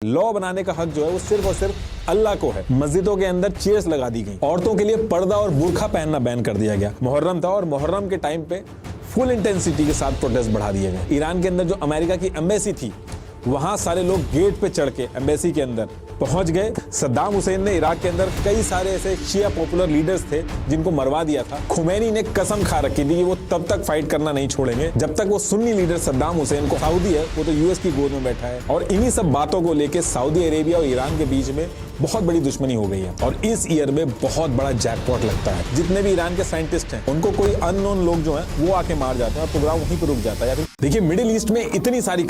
Law बनाने का हक जो है वो सिर्फ और सिर्फ अल्लाह को है। मस्जिदों के अंदर चेयर्स लगा दी गई, औरतों के लिए पर्दा और बुर्खा पहनना बैन कर दिया गया। मुहर्रम था और मुहर्रम के टाइम पे फुल इंटेंसिटी के साथ प्रोटेस्ट बढ़ा दिए गए। ईरान के अंदर जो अमेरिका की एम्बेसी थी वहां सारे लोग गेट पे चढ़ के एम्बेसी के अंदर पहुंच गए। सद्दाम हुसैन ने इराक के अंदर कई सारे ऐसे शिया पॉपुलर लीडर्स थे जिनको मरवा दिया था। खुमैनी ने कसम खा रखी थी कि वो तब तक फाइट करना नहीं छोड़ेंगे जब तक वो सुन्नी लीडर सद्दाम हुसैन को, सऊदी है वो तो यूएस की गोद में बैठा है, और इन्हीं सब बातों को लेके सऊदी अरेबिया और ईरान के बीच में बहुत बड़ी दुश्मनी हो गई है। और इस ईयर में बहुत बड़ा जैकपॉट लगता है। जितने भी ईरान के साइंटिस्ट हैं उनको कोई अननोन लोग जो हैं वो आके मार जाते हैं और प्रोग्राम वहीं पर रुक जाता है। देखिए मिडिल ईस्ट में इतनी सारी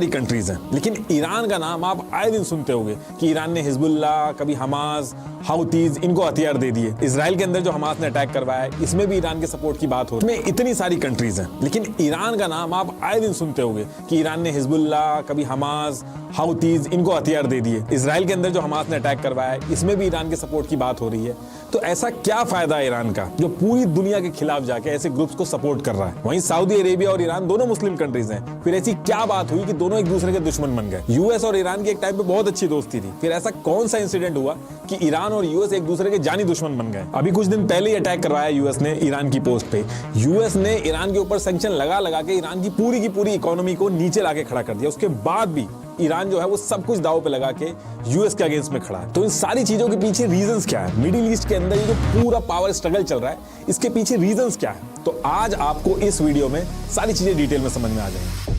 कंट्रीज हैं, लेकिन ईरान का नाम आप आए दिन सुनते होंगे कि ईरान ने हिजबुल्लाह, कभी हमास, हाउतीज, इनको हथियार दे दिए। इजराइल के अंदर जो हमास ने अटैक करवाया है इसमें भी ईरान के सपोर्ट की बात हो रही है। इतनी सारी कंट्रीज हैं, लेकिन ईरान का नाम आप आए दिन सुनते होंगे कि ईरान ने हिजबुल्लाह, कभी हमास, हाउतीज, इनको हथियार दे दिए। इजराइल के अंदर जो हमास ने अटैक करवाया है इसमें भी ईरान के सपोर्ट की बात हो रही है। तो ऐसा क्या फायदा है ईरान का जो पूरी दुनिया के खिलाफ जाके ऐसे ग्रुप्स को सपोर्ट कर रहा है? वहीं सऊदी अरेबिया और ईरान दोनों मुस्लिम कंट्रीज हैं। फिर ऐसी क्या बात हुई कि दोनों एक दूसरे के दुश्मन बन गए? यूएस और ईरान की एक टाइम पे बहुत अच्छी दोस्ती थी, फिर ऐसा कौन सा इंसिडेंट हुआ कि ईरान और यूएस एक दूसरे के जानी दुश्मन बन गए? अभी कुछ दिन पहले ही अटैक करवाया यूएस ने ईरान की पोस्ट पे। यूएस ने ईरान के ऊपर सैंक्शन लगा लगा के ईरान की पूरी इकोनॉमी को नीचे लाके खड़ा कर दिया। उसके बाद भी ईरान जो है वो सब कुछ दांव पे लगा के यूएस के अगेंस्ट में खड़ा है। तो इन सारी चीजों के पीछे रीजंस क्या है? मिडिल ईस्ट के अंदर ये जो पूरा पावर स्ट्रगल चल रहा है इसके पीछे रीजंस क्या है? तो आज आपको इस वीडियो में सारी चीजें डिटेल में समझ में आ जाएंगी।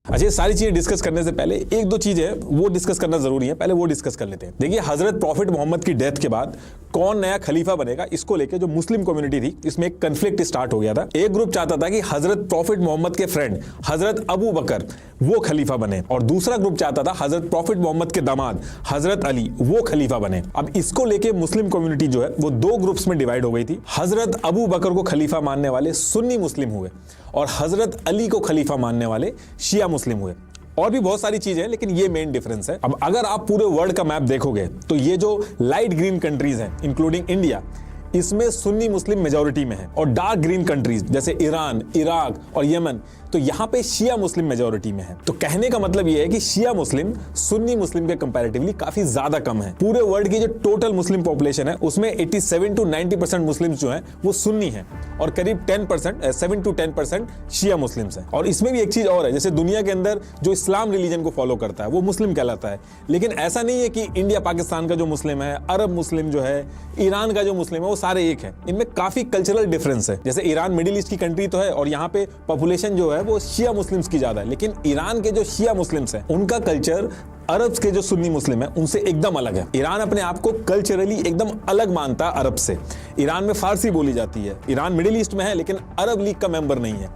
अच्छा, सारी चीजें डिस्कस करने से पहले एक दो चीजें वो डिस्कस करना जरूरी है, पहले वो डिस्कस कर लेते हैं। देखिए, हजरत प्रॉफिट मोहम्मद की डेथ के बाद कौन नया खलीफा बनेगा इसको लेकर जो मुस्लिम कम्युनिटी थी इसमें एक कंफ्लिक्ट स्टार्ट हो गया था। एक ग्रुप चाहता था कि हजरत प्रॉफिट मोहम्मद के फ्रेंड हजरत अबू बकर वो खलीफा बने, और दूसरा ग्रुप चाहता था हजरत प्रॉफिट मोहम्मद के दामाद हजरत अली वो खलीफा बने। अब इसको लेके मुस्लिम कम्युनिटी जो है वो दो ग्रुप्स में डिवाइड हो गई थी। हजरत अबू बकर को खलीफा मानने वाले सुन्नी मुस्लिम हुए और हजरत अली को खलीफा मानने वाले शिया मुस्लिम हुए। और भी बहुत सारी चीजें हैं, लेकिन ये मेन डिफरेंस है। अब अगर आप पूरे वर्ल्ड का मैप देखोगे तो ये जो लाइट ग्रीन कंट्रीज हैं इंक्लूडिंग इंडिया, इसमें सुन्नी मुस्लिम मेजॉरिटी में है, और डार्क ग्रीन कंट्रीज जैसे ईरान, इराक और यमन, तो यहां पे शिया मुस्लिम मेजॉरिटी में है। तो कहने का मतलब यह है कि शिया मुस्लिम सुन्नी मुस्लिम के कंपैरेटिवली काफी ज्यादा कम है। पूरे वर्ल्ड की जो टोटल मुस्लिम पॉपुलेशन है उसमें 87 to 90% मुस्लिम जो हैं वो सुन्नी हैं, और करीब 7 to 10% शिया मुस्लिम्स हैं। और इसमें भी एक चीज और है, जैसे दुनिया के अंदर जो इस्लाम रिलीजन को फॉलो करता है वो मुस्लिम कहलाता है, लेकिन ऐसा नहीं है कि इंडिया पाकिस्तान का जो मुस्लिम है, अरब मुस्लिम जो है, ईरान का जो मुस्लिम है, वो सारे एक है। इनमें काफी कल्चरल डिफरेंस है। जैसे ईरान मिडिल ईस्ट की कंट्री तो है और यहाँ पे पॉपुलेशन जो है वो शिया मुस्लिम्स की ज्यादा है, लेकिन ईरान के जो शिया मुस्लिम्स हैं उनका कल्चर अरब्स के जो सुन्नी मुस्लिम है उनसे एकदम अलग है। ईरान अपने आप को कल्चरली एकदम अलग मानता है अरब से। ईरान में फारसी बोली जाती है। ईरान मिडिल ईस्ट में है लेकिन अरब लीग का मेंबर नहीं है।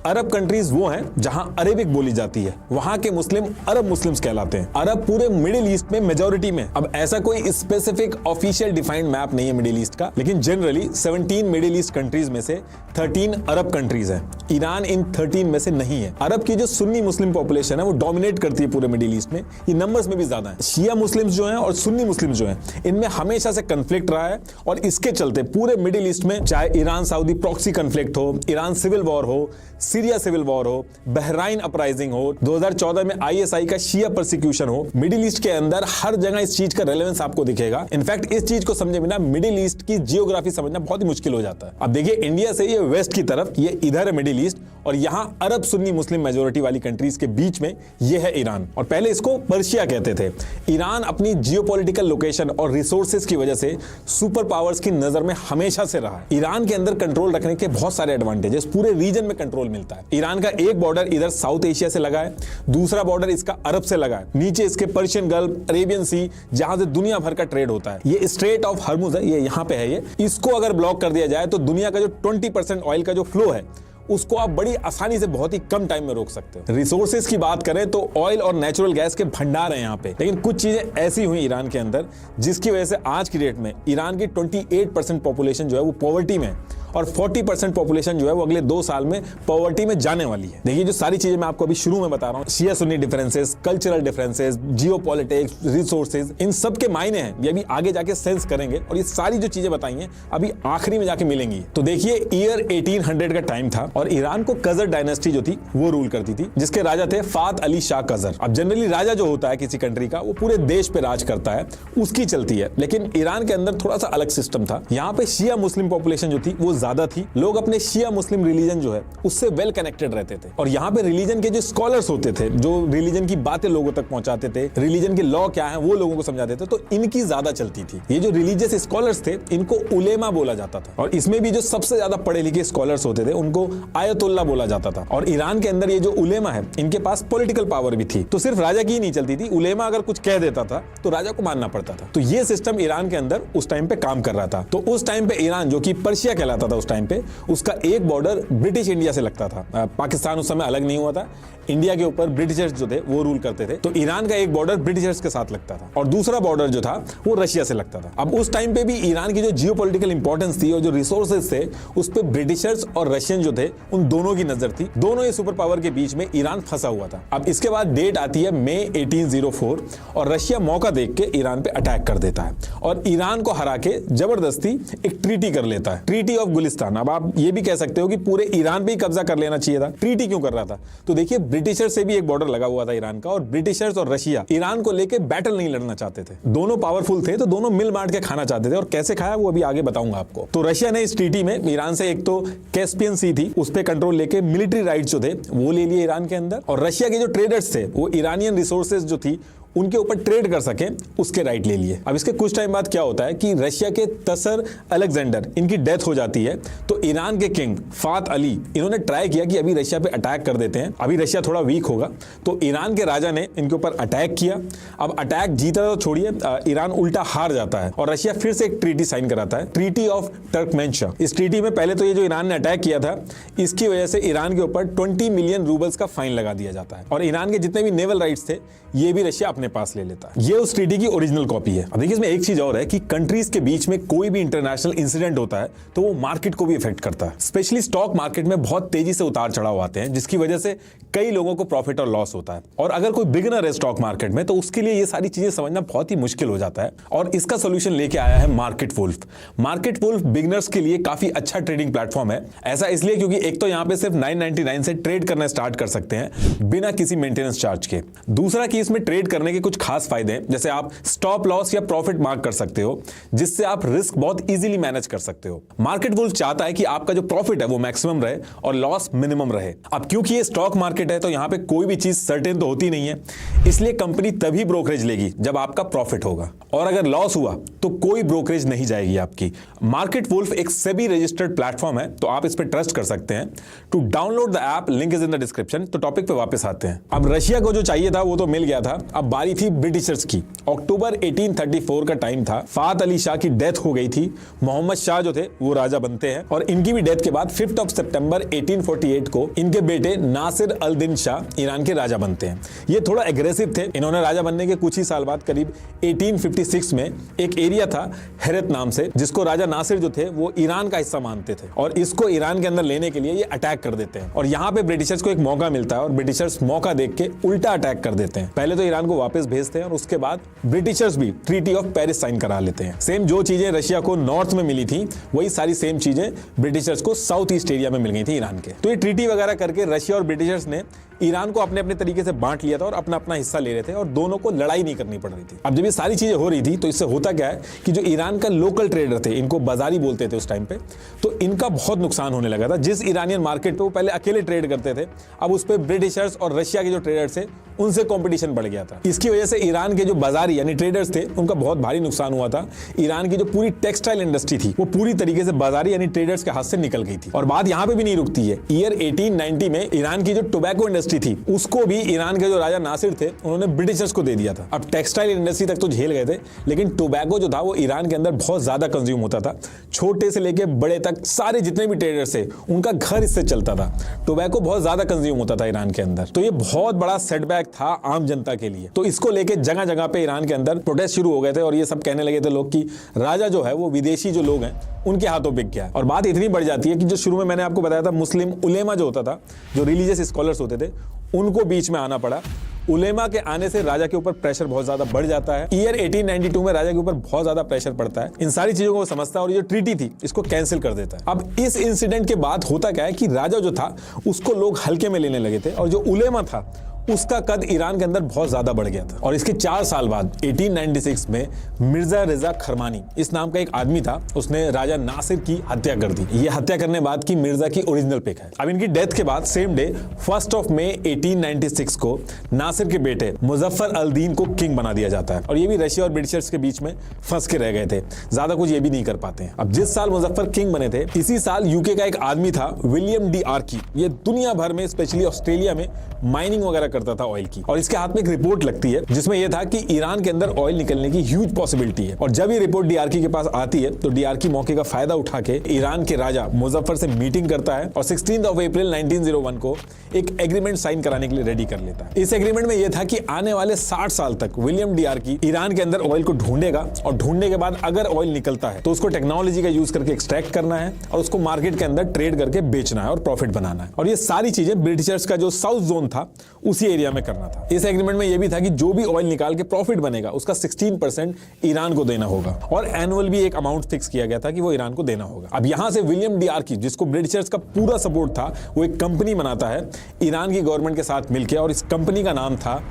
अरब कंट्रीज वो हैं जहां अरेबिक बोली जाती है, वहां के मुस्लिम अरब मुस्लिम्स कहलाते हैं। अरब पूरे मिडिल ईस्ट में मेजॉरिटी में। अब ऐसा कोई स्पेसिफिक ऑफिशियल डिफाइंड मैप नहीं है मिडिल ईस्ट का, लेकिन जनरली 17 मिडिल ईस्ट कंट्रीज में से 13 अरब कंट्रीज हैं। ईरान इन 13 में से नहीं है। अरब की जो सुन्नी मुस्लिम पॉपुलेशन है वो डोमिनेट करती है पूरे मिडिल ईस्ट में। ये नंबर्स में भी ज्यादा है। शिया मुस्लिम्स जो हैं और सुन्नी मुस्लिम जो हैं इनमें हमेशा से कंफ्लिक्ट रहा है, और इसके चलते पूरे मिडिल ईस्ट में चाहे ईरान सऊदी प्रॉक्सी कंफ्लिक्ट हो, ईरान सिविल वॉर हो, सीरिया सिविल वॉर हो, बहराइन अपराइजिंग हो, 2014 में आईएसआई का शिया परसिक्यूशन हो, मिडिल ईस्ट के अंदर हर जगह इस चीज का रेलेवेंस आपको दिखेगा। इनफैक्ट इस चीज को समझे बिना मिडिल ईस्ट की जियोग्राफी समझना बहुत ही मुश्किल हो जाता है। अब देखिए, इंडिया से ये वेस्ट की तरफ, ये इधर है मिडिल ईस्ट, और यहाँ अरब सुन्नी मुस्लिम मेजोरिटी वाली कंट्रीज के बीच में ये है ईरान, और पहले इसको पर्शिया कहते थे। ईरान अपनी जियोपॉलिटिकल लोकेशन और रिसोर्सेज की वजह से सुपर पावर्स की नजर में हमेशा से रहा है। ईरान के अंदर कंट्रोल रखने के बहुत सारे एडवांटेजेस, पूरे रीजन में कंट्रोल मिलता है। ईरान का एक बॉर्डर इधर साउथ एशिया से लगा है, दूसरा बॉर्डर इसका अरब से लगा है, नीचे इसके पर्शियन गल्फ, अरेबियन सी, जहां से दुनिया भर का ट्रेड होता है। ये स्ट्रेट ऑफ हर्मुज है, ये यहाँ पे है। ये इसको अगर ब्लॉक कर दिया जाए तो दुनिया का जो 20% ऑयल का जो फ्लो है उसको आप बड़ी आसानी से बहुत ही कम टाइम में रोक सकते हो। रिसोर्सेज की बात करें तो ऑयल और नेचुरल गैस के भंडार हैं यहाँ पे, लेकिन कुछ चीजें ऐसी हुई ईरान के अंदर जिसकी वजह से आज की डेट में ईरान की 28% पॉपुलेशन जो है वो पॉवर्टी में है, और 40% पॉपुलेशन जो है वो अगले 2 साल में पॉवर्टी में जाने वाली है। देखिए जो सारी चीजें मैं आपको अभी शुरू में बता रहा हूँ, Shia Sunni differences, cultural differences, geopolitics, resources, इन सब के मायने हैं, ये अभी आगे जाके सेंस करेंगे और ये सारी जो चीजें बताई हैं अभी आखिरी में जाके मिलेंगी। तो देखिए ईयर 1800 का टाइम था और ईरान को कजर डायनेस्टी जो थी वो रूल करती थी, जिसके राजा थे फात अली शाह कजर। अब जनरली राजा जो होता है किसी कंट्री का वो पूरे देश पे राज करता है, उसकी चलती है, लेकिन ईरान के अंदर थोड़ा सा अलग सिस्टम था। यहाँ पे शिया मुस्लिम पॉपुलेशन जो थी वो ज्यादा थी, लोग अपने शिया मुस्लिम रिलीजन जो है उससे वेल कनेक्टेड रहते थे और यहाँ पे रिलीजन के जो स्कॉलर्स होते थे, जो रिलीजन की बातें लोगों तक पहुंचाते थे, रिलीजन के लॉ क्या है वो लोगों को समझाते थे, तो इनकी ज्यादा चलती थी। ये जो रिलीजियस स्कॉलर्स थे इनको उलेमा बोला जाता था और इसमें भी जो सबसे ज्यादा पढ़े लिखे स्कॉलर्स होते थे उनको आयतुल्ला बोला जाता था। और ईरान के अंदर ये जो उलेमा है इनके पास पॉलिटिकल पावर भी थी, तो सिर्फ राजा की ही नहीं चलती थी, उलेमा अगर कुछ कह देता था तो राजा को मानना पड़ता था। तो ये सिस्टम ईरान के अंदर उस टाइम पे काम कर रहा था। तो उस टाइम पे ईरान जो कि पर्शिया कहलाता था उस टाइम पे, उसका एक बॉर्डर ब्रिटिश इंडिया से लगता था। पाकिस्तान उस समय अलग नहीं हुआ था, इंडिया के ऊपर ब्रिटिशर्स जो थे वो रूल करते थे, तो ईरान का एक बॉर्डर ब्रिटिशर्स के साथ लगता था और दूसरा बॉर्डर जो था वो रशिया से लगता था। अब उस टाइम पे भी ईरान की जो जियोपॉलिटिकल इंपॉर्टेंस थी और जो रिसोर्सेज थे उस पे ब्रिटिशर्स और रशियन जो थे उन दोनों की नजर थी, दोनों ही सुपर पावर के बीच में ईरान फंसा हुआ था। अब इसके बाद डेट आती है मई 1804 और रशिया मौका देख के ईरान पे अटैक कर देता है और ईरान को हरा के जबरदस्ती एक ट्रीटी कर लेता है, ट्रीटी ऑफ गुलिस्तान। अब आप ये भी कह सकते हो कि पूरे ईरान पे ही कब्जा कर लेना चाहिए था, ट्रीटी क्यों कर रहा था? तो देखिए ब्रिटिशर्स से भी एक बॉर्डर लगा हुआ था ईरान का और ब्रिटिशर्स और रशिया ईरान को लेके बैटल नहीं लड़ना चाहते थे, दोनों पावरफुल थे तो दोनों मिल बांट के खाना चाहते थे और कैसे खाया वो अभी आगे बताऊंगा आपको। तो रशिया ने इस ट्रीटी में ईरान से एक तो कैस्पियन सी थी उस पे कंट्रोल लेके मिलिट्री राइट्स जो थे वो ले लिए ईरान के अंदर और रशिया के जो ट्रेडर्स थे वो ईरानियन रिसोर्सेज जो थी उनके ऊपर ट्रेड कर सके उसके राइट ले लिए। अब इसके कुछ टाइम बाद क्या होता है कि रशिया के तसर अलेक्जेंडर इनकी डेथ हो जाती है, तो ईरान के किंग फात अली इन्होंने ट्राई किया कि अभी रशिया पे अटैक कर देते हैं, अभी रशिया थोड़ा वीक होगा, तो ईरान के राजा ने इनके ऊपर अटैक किया। अब अटैक जीता तो छोड़िए, ईरान उल्टा हार जाता है और रशिया फिर से एक ट्रीटी साइन कराता है, ट्रीटी ऑफ टर्कमेनशाह। इस ट्रीटी में पहले तो ये जो ईरान ने अटैक किया था इसकी वजह से ईरान के ऊपर 20 मिलियन रूबल्स का फाइन लगा दिया जाता है और ईरान के जितने भी नेवल राइट्स थे ये भी रशिया अपने पास ले लेता है। ये उस ट्रीटी की ओरिजिनल कॉपी है। अब देखिए इसमें एक चीज और है कि कंट्रीज के बीच में कोई भी इंटरनेशनल इंसिडेंट होता है तो वो मार्केट को भी इफेक्ट करता है। स्पेशली स्टॉक मार्केट में बहुत तेजी से उतार चढ़ाव आते हैं जिसकी वजह से कई लोगों को प्रॉफिट और लॉस होता है और अगर कोई बिगिनर है स्टॉक मार्केट में तो उसके लिए ये सारी चीजें समझना बहुत ही मुश्किल हो जाता है और इसका सोल्यूशन लेके आया है Market Wolf. Market Wolf beginners के लिए काफी अच्छा ट्रेडिंग प्लेटफॉर्म है। ऐसा इसलिए क्योंकि एक तो यहाँ पे सिर्फ 999 से ट्रेड करना स्टार्ट कर सकते हैं बिना किसी मेंटेनेंस चार्ज के। दूसरा कि इसमें ट्रेड करने के कुछ खास फायदे हैं, जैसे आप स्टॉप लॉस या प्रॉफिट मार्क कर सकते हो जिससे आप रिस्क बहुत इजीली मैनेज कर सकते हो। मार्केट वुल्फ चाहता है कि आपका जो प्रॉफिट है वो मैक्सिमम रहे और लॉस मिनिमम रहे। अब क्योंकि ये स्टॉक मार्केट है तो यहाँ पे कोई भी चीज सर्टेन तो होती नहीं है, इसलिए कंपनी तभी ब्रोकरेज लेगी जब आपका प्रॉफिट होगा और अगर लॉस हुआ तो कोई ब्रोकरेज नहीं जाएगी आपकी। मार्केट वुल्फ एक सेबी रजिस्टर्ड प्लेटफॉर्म है तो आप इस पर ट्रस्ट कर सकते हैं। To download the app, link is in the description. तो टॉपिक पे वापस आते हैं। अब रशिया को जो चाहिए था वो तो मिल गया था, अब बारी थी ब्रिटिशर्स की। अक्टूबर 1834 का टाइम था, फात अली शाह की डेथ हो गई थी, मोहम्मद शाह जो थे वो राजा बनते हैं और इनकी भी डेथ के बाद 5 सितंबर 1848 को इनके बेटे नासिर अल दिन शाह ईरान के राजा बनते हैं। ये थोड़ा एग्रेसिव थे, इन्होंने राजा बनने के कुछ ही साल बाद करीब 1856 में एक एरिया था हेरत नाम से जिसको राजा नासिर जो थे वो ईरान का हिस्सा मानते थे और इसको ईरान के अंदर लेने के लिए ये अटैक कर देते हैं और यहाँ पे ब्रिटिशर्स को एक मौका मिलता है और ब्रिटिशर्स मौका देख के उल्टा अटैक कर देते हैं। पहले तो ईरान को वापस भेजते हैं और उसके बाद ब्रिटिशर्स भी ट्रीटी ऑफ पेरिस साइन करा लेते हैं। सेम जो चीजें रशिया को नॉर्थ में मिली थी वही सारी सेम चीजें ब्रिटिशर्स को साउथ ईस्ट एरिया में मिल गई थी ईरान के। तो ये ट्रीटी वगैरह करके रशिया और ब्रिटिशर्स ने ईरान को अपने अपने तरीके से बांट लिया था और अपना अपना हिस्सा ले रहे थे और दोनों को लड़ाई नहीं करनी पड़ रही थी। अब जब ये सारी चीजें हो रही थी तो इससे होता क्या है कि जो ईरान का लोकल ट्रेडर थे, इनको बाजारी बोलते थे उस टाइम पे, तो इनका बहुत नुकसान होने लगा था। जिस ईरानियन मार्केट पे वो पहले अकेले ट्रेड करते थे अब उस पर ब्रिटिशर्स और रशिया के जो ट्रेडर्स थे उनसे कंपटीशन बढ़ गया था। इसकी वजह से ईरान के जो बाजारी यानी ट्रेडर्स थे उनका बहुत भारी नुकसान हुआ था। ईरान की जो पूरी टेक्सटाइल इंडस्ट्री थी वो पूरी तरीके से बाजारी यानी ट्रेडर्स के हाथ से निकल गई थी। और बात यहाँ पे भी नहीं रुकती है। ईयर 1890 में ईरान की जो टोबैको इंडस्ट्री इंडस्ट्री थी उसको भी ईरान के जो राजा नासिर थे उन्होंने ब्रिटिशर्स को दे दिया था। अब टेक्सटाइल इंडस्ट्री तक तो झेल गए थे, लेकिन टोबैको जो था वो ईरान के अंदर बहुत ज्यादा कंज्यूम होता था। छोटे से लेके बड़े तक सारे जितने भी ट्रेडर्स थे उनका घर इससे चलता था। टोबैको बहुत ज्यादा कंज्यूम होता था ईरान के अंदर, तो ये बहुत बड़ा सेटबैक था आम जनता के लिए। तो इसको लेके जगह जगह पे ईरान के अंदर प्रोटेस्ट शुरू हो गए थे और ये सब कहने लगे थे लोग कि राजा जो है वो विदेशी जो लोग हैं उनके हाथों बिक गया है। और बात इतनी बढ़ जाती है कि जो शुरू में मैंने आपको बताया था मुस्लिम उलेमा जो होता था, जो रिलीजियस स्कॉलर्स होते थे, उनको बीच में आना पड़ा। उलेमा के आने से राजा के ऊपर प्रेशर बहुत ज्यादा बढ़ जाता है। ईयर 1892 में राजा के ऊपर बहुत ज्यादा प्रेशर पड़ता है। इन सारी चीजों को वो समझता है और ये जो ट्रीटी थी इसको कैंसिल कर देता है। अब इस इंसिडेंट के बाद होता क्या है कि राजा जो था उसको लोग हल्के में लेने लगे थे और जो उलेमा था उसका कद ईरान के अंदर बहुत ज्यादा बढ़ गया था। और इसके 4 साल बाद 1896 में मिर्जा रिजा खरमानी इस नाम का एक आदमी था, उसने राजा नासिर की हत्या कर दी। ये हत्या करने बाद की मिर्जा की ओरिजिनल पिक है। अब इनकी डेथ के बाद सेम डे 1 मई 1896 को नासिर के बेटे मुजफ्फर अल-दीन को किंग बना दिया जाता है। और ये भी रशिया और ब्रिटिशर्स के बीच में फंस के रह गए थे, ज्यादा कुछ ये भी नहीं कर पाते हैं। अब जिस साल मुजफ्फर किंग बने थे इसी साल यूके का एक आदमी था विलियम डी आर्की, ये दुनिया भर में स्पेशली ऑस्ट्रेलिया में माइनिंग वगैरह करता था ऑयल की। और इसके हाथ में एक रिपोर्ट लगती है जिसमें यह था कि ईरान के अंदर ऑयल निकलने की ह्यूज पॉसिबिलिटी है। और जब ये रिपोर्ट डीआरकी के पास आती है तो डीआरकी मौके का फायदा उठा के ईरान के राजा मुजफ्फर से मीटिंग करता है और 16 अप्रैल 1901 को एक एग्रीमेंट साइन कराने के लिए रेडी कर लेता है। इस एग्रीमेंट में यह था कि आने वाले 60 साल तक विलियम डीआरकी ईरान के अंदर ऑयल को ढूंढेगा और ढूंढने के बाद अगर ऑयल निकलता है तो उसको टेक्नोलॉजी का यूज करके एक्सट्रैक्ट करना है और उसको मार्केट के अंदर ट्रेड करके बेचना है और प्रॉफिट बनाना है। और ये सारी चीजें ब्रिटिशर्स का जो साउथ जोन था उसी एरिया में करना था। इस एग्रीमेंट में यह भी था कि जो भी ऑयल निकाल के प्रॉफिट बनेगा उसका 16% ईरान को देना होगा और एनुअल भी एक अमाउंट फिक्स किया गया था कि वो ईरान को देना होगा। अब यहां से विलियम डीआरकी जिसको ब्रिटिशर्स का पूरा सपोर्ट था वो एक कंपनी बनाता है ईरान की गवर्नमेंट के साथ मिलकर और इस कंपनी का नाम था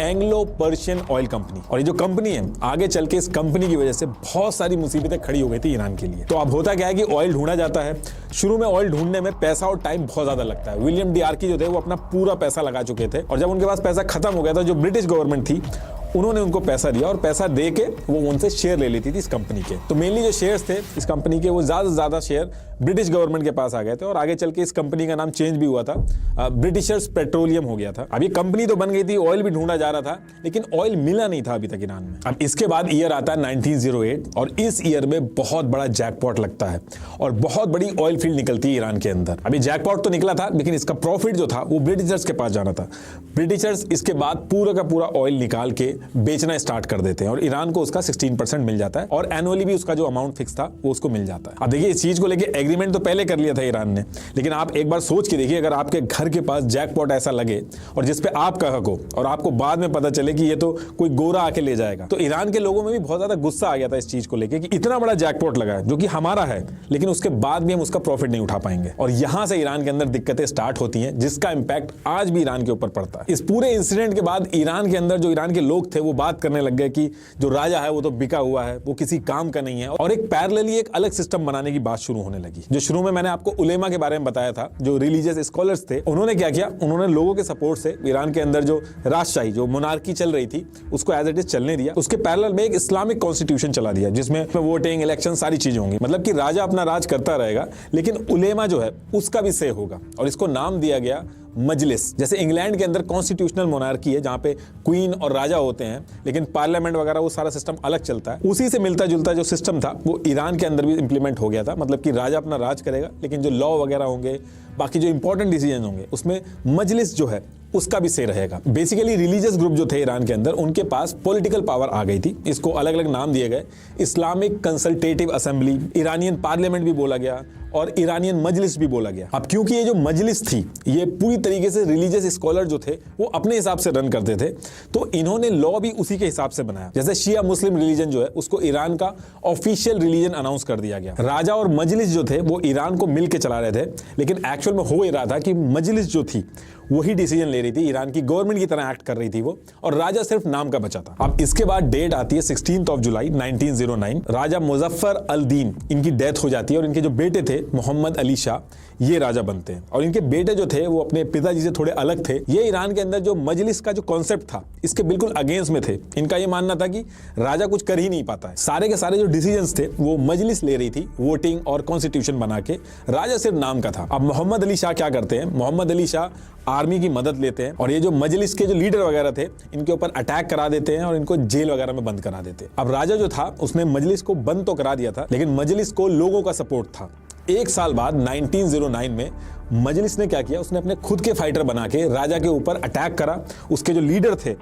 एंग्लो पर्शियन ऑयल कंपनी। और ये जो कंपनी है आगे चल के इस कंपनी की वजह से बहुत सारी मुसीबतें खड़ी हो गई थी ईरान के लिए। तो अब होता क्या है कि ऑयल ढूंढा जाता है। शुरू में ऑयल ढूंढने में पैसा और टाइम बहुत ज्यादा लगता है। विलियम डीआरकी जो थे वो अपना पूरा पैसा लगा चुके थे और जब उनके पास पैसा खत्म हो गया था जो ब्रिटिश गवर्नमेंट थी उन्होंने उनको पैसा दिया और पैसा दे के वो उनसे शेयर ले लेती थी इस कंपनी के। तो मेनली जो शेयर्स थे इस कंपनी के वो ज्यादा से ज्यादा शेयर ब्रिटिश गवर्नमेंट के पास आ गए थे और आगे चल के इस कंपनी का नाम चेंज भी हुआ था, ब्रिटिशर्स पेट्रोलियम हो गया था। अब ये कंपनी तो बन गई थी, ऑयल भी ढूंढा जा रहा था, लेकिन ऑयल मिला नहीं था अभी तक ईरान में। अब इसके बाद ईयर आता है 1908 और इस ईयर में बहुत बड़ा जैकपॉट लगता है और बहुत बड़ी ऑयल फील्ड निकलती है ईरान के अंदर। अभी जैकपॉट तो निकला था लेकिन इसका प्रॉफिट जो था वो ब्रिटिशर्स के पास जाना था। ब्रिटिशर्स इसके बाद पूरा का पूरा ऑयल निकाल के बेचना स्टार्ट कर देते हैं और ईरान को उसका 16% मिल जाता है और एनुअली भी उसका जो अमाउंट फिक्स था वो उसको मिल जाता है। अब देखिए इस चीज को लेके एग्रीमेंट तो पहले कर लिया था ईरान ने, लेकिन आप एक बार सोच के देखिए अगर आपके घर के पास जैकपॉट ऐसा लगे और जिसपे आपका हक हो और आपको बाद में पता चले कि ये तो कोई गोरा आके ले जाएगा, तो ईरान के लोगों में भी बहुत ज्यादा गुस्सा आ गया था इस चीज को लेके कि इतना बड़ा जैकपॉट लगा है जो कि हमारा है लेकिन उसके बाद भी हम उसका प्रॉफिट नहीं उठा पाएंगे। और यहां से ईरान के अंदर दिक्कतें स्टार्ट होती हैं जिसका इंपैक्ट आज भी ईरान के ऊपर पड़ता है। इस पूरे इंसिडेंट के बाद ईरान के अंदर जो ईरान के लोग थे वो बात करने लग गए कि जो राजा है वो तो बिका हुआ है, वो किसी काम का नहीं है और एक पैरेलली एक अलग सिस्टम बनाने की बात शुरू होने लगी। जो शुरू में मैंने आपको उलेमा के बारे में बताया था, जो रिलीजियस स्कॉलर्स थे, उन्होंने क्या किया, उन्होंने लोगों के सपोर्ट से ईरान के अंदर जो राजशाही जो मोनार्की चल रही थी उसको एज इट इज चलने दिया। उसके पैरेलल में एक इस्लामिक कॉन्स्टिट्यूशन चला दिया जिसमें वोटिंग, इलेक्शन, सारी चीजें होंगी। मतलब कि राजा अपना राज करता रहेगा लेकिन उलेमा जो है उसका भी से होगा और इसको नाम दिया गया मजलिस। जैसे इंग्लैंड के अंदर कॉन्स्टिट्यूशनल मोनार्की है जहां पे क्वीन और राजा होते हैं लेकिन पार्लियामेंट वगैरह वो सारा सिस्टम अलग चलता है, उसी से मिलता जुलता जो सिस्टम था वो ईरान के अंदर भी इंप्लीमेंट हो गया था। मतलब कि राजा अपना राज करेगा लेकिन जो लॉ वगैरह होंगे, बाकी जो इंपॉर्टेंट डिसीजन होंगे उसमें मजलिस जो है उसका भी से रहेगा। बेसिकली रिलीजियस ग्रुप जो थे ईरान के अंदर उनके पास पॉलिटिकल पावर आ गई थी। इसको अलग अलग नाम दिए गए, Islamic consultative assembly, Iranian parliament भी बोला गया और ईरानियन मजलिस भी बोला गया। अब क्योंकि ये जो मजलिस थी ये पूरी तरीके से रिलीजियस स्कॉलर जो थे वो अपने हिसाब से रन करते थे, तो इन्होंने लॉ भी उसी के हिसाब से बनाया। जैसे शिया मुस्लिम रिलीजन जो है उसको ईरान का ऑफिशियल रिलीजन अनाउंस कर दिया गया। राजा और मजलिस जो थे वो ईरान को मिलकर चला रहे थे लेकिन एक्चुअल में हो ही रहा था कि मजलिस जो थी वही डिसीजन ले रही थी, ईरान की गवर्नमेंट की तरह एक्ट कर रही थी वो, और राजा सिर्फ नाम का बचा था। अब इसके बाद डेट आती है 16 जुलाई 1909। राजा मुजफ्फर अल-दीन इनकी डेथ हो जाती है और इनके जो बेटे थे मोहम्मद अली शाह ये राजा बनते हैं। और इनके बेटे जो थे वो अपने पिताजी से थोड़े अलग थे। ये ईरान के अंदर जो मजलिस का जो कॉन्सेप्ट था इसके बिल्कुल अगेंस्ट में थे। इनका ये मानना था कि राजा कुछ कर ही नहीं पाता है, सारे के सारे जो डिसीजंस थे वो मजलिस ले रही थी वोटिंग और कॉन्स्टिट्यूशन बना के, राजा सिर्फ नाम का था। अब मोहम्मद अली शाह क्या करते हैं, मोहम्मद अली शाह आर्मी की मदद लेते हैं और ये जो मजलिस के जो लीडर वगैरह थे इनके ऊपर अटैक करा देते हैं और इनको जेल वगैरह में बंद करा देते हैं। अब राजा जो था उसने मजलिस को बंद तो करा दिया था, लेकिन मजलिस को लोगों का सपोर्ट था। एक साल बाद 1909 में मजलिस ने क्या किया, उसने अपने खुद के फाइटर बना के राजा के ऊपर अटैक करा, उसके जो लीडर थे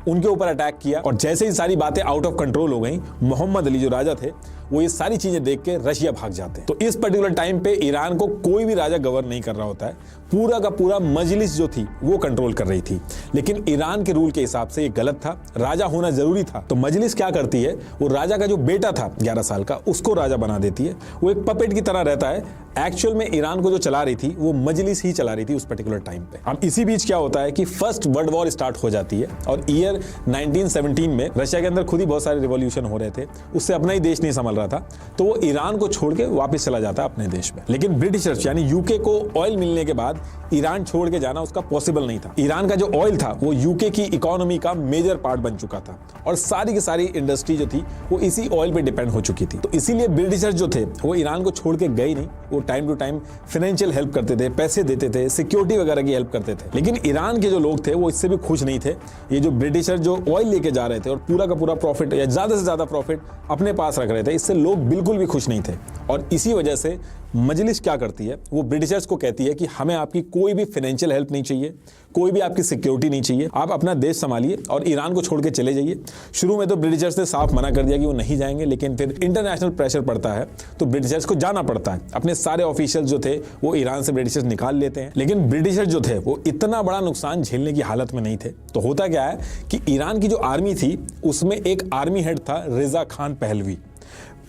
उनके ऊपर अटैक किया और जैसे ही सारी बातें आउट ऑफ कंट्रोल हो गई, मोहम्मद अली जो राजा थे वो ये सारी चीजें देख के रशिया भाग जाते हैं। तो इस पर्टिकुलर टाइम पे ईरान को कोई भी राजा गवर्न नहीं कर रहा होता है, पूरा का पूरा मजलिस जो थी वो कंट्रोल कर रही थी। लेकिन ईरान के रूल के हिसाब से ये गलत था, राजा होना जरूरी था। तो मजलिस क्या करती है, वो राजा का जो बेटा था 11 साल का उसको राजा बना देती है। वो एक पपेट की तरह रहता है, एक्चुअल में ईरान को जो चला रही थी वो मजलिस ही चला रही थी उस पर्टिकुलर टाइम पे। अब इसी बीच क्या होता है कि फर्स्ट वर्ल्ड वॉर स्टार्ट हो जाती है और ईयर 1917 में रशिया के अंदर खुद ही बहुत सारे रिवॉल्यूशन हो रहे थे, उससे अपना ही देश नहीं संभल रहा था, तो वो ईरान को छोड़ के वापस चला जाता है अपने देश में। लेकिन ब्रिटिशर्स यानी यूके को ऑयल मिलने के बाद ईरान छोड़ के जाना उसका पॉसिबल नहीं था। ईरान का जो ऑयल था वो यूके की इकोनॉमी का मेजर पार्ट बन चुका था और सारी की सारी इंडस्ट्री जो थी वो इसी ऑयल पे डिपेंड हो चुकी थी। तो इसीलिए ब्रिटिशर्स जो थे वो ईरान को छोड़ के गए नहीं, वो time to time financial help करते थे, पैसे देते थे, सिक्योरिटी वगैरह की हेल्प करते थे। लेकिन ईरान के जो लोग थे वो इससे भी खुश नहीं थे। ये जो ब्रिटिशर जो ऑयल लेके जा रहे थे और पूरा का पूरा प्रॉफिट या ज्यादा से ज्यादा प्रॉफिट अपने पास रख रहे थे, इससे लोग बिल्कुल भी खुश नहीं थे। और इसी वजह से मजलिस क्या करती है, वो ब्रिटिशर्स को कहती है कि हमें आपकी कोई भी फाइनेंशियल हेल्प नहीं चाहिए, कोई भी आपकी सिक्योरिटी नहीं चाहिए, आप अपना देश संभालिए और ईरान को छोड़ के चले जाइए। शुरू में तो ब्रिटिशर्स ने साफ मना कर दिया कि वो नहीं जाएंगे, लेकिन फिर इंटरनेशनल प्रेशर पड़ता है तो ब्रिटिशर्स को जाना पड़ता है। अपने सारे ऑफिशियल जो थे वो ईरान से ब्रिटिशर्स निकाल लेते हैं। लेकिन ब्रिटिशर्स जो थे वो इतना बड़ा नुकसान झेलने की हालत में नहीं थे। तो होता क्या है कि ईरान की जो आर्मी थी उसमें एक आर्मी हेड था रेजा खान पहलवी।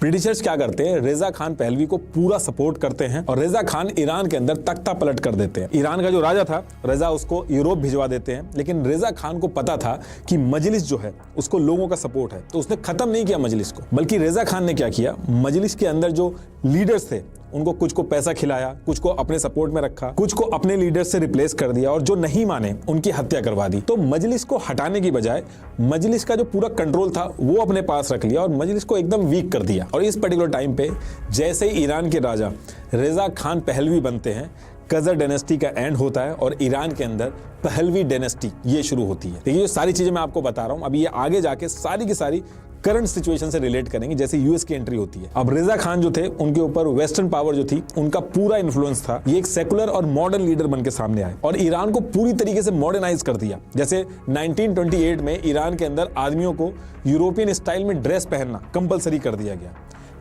ब्रिटिशर्स क्या करते हैं, रेजा खान पहलवी को पूरा सपोर्ट करते हैं और रेजा खान ईरान के अंदर तख्ता पलट कर देते हैं। ईरान का जो राजा था रेजा, उसको यूरोप भिजवा देते हैं। लेकिन रेजा खान को पता था कि मजलिस जो है उसको लोगों का सपोर्ट है, तो उसने खत्म नहीं किया मजलिस को, बल्कि रेजा खान ने क्या किया, मजलिस के अंदर जो लीडर्स थे उनको कुछ को पैसा खिलाया, कुछ को अपने सपोर्ट में रखा, कुछ को अपने लीडर से रिप्लेस कर दिया और जो नहीं माने उनकी हत्या करवा दी। तो मजलिस को हटाने की बजाय मजलिस का जो पूरा कंट्रोल था वो अपने पास रख लिया और मजलिस को एकदम वीक कर दिया। और इस पर्टिकुलर टाइम पे जैसे ही ईरान के राजा रेजा खान पहलवी बनते हैं, कज़र डायनेस्टी का एंड होता है और ईरान के अंदर पहलवी डायनेस्टी ये शुरू होती है। देखिए, ये सारी चीजें मैं आपको बता रहा हूं, अभी ये आगे जाके सारी की सारी करंट सिचुएशन से रिलेट करेंगे, जैसे यूएस की एंट्री होती है। अब रेजा खान जो थे उनके ऊपर वेस्टर्न पावर जो थी उनका पूरा इन्फ्लुएंस था। ये एक सेकुलर और मॉडर्न लीडर बनके सामने आए और ईरान को पूरी तरीके से मॉडर्नाइज कर दिया। जैसे 1928 में ईरान के अंदर आदमियों को यूरोपियन स्टाइल में ड्रेस पहनना कंपलसरी कर दिया गया,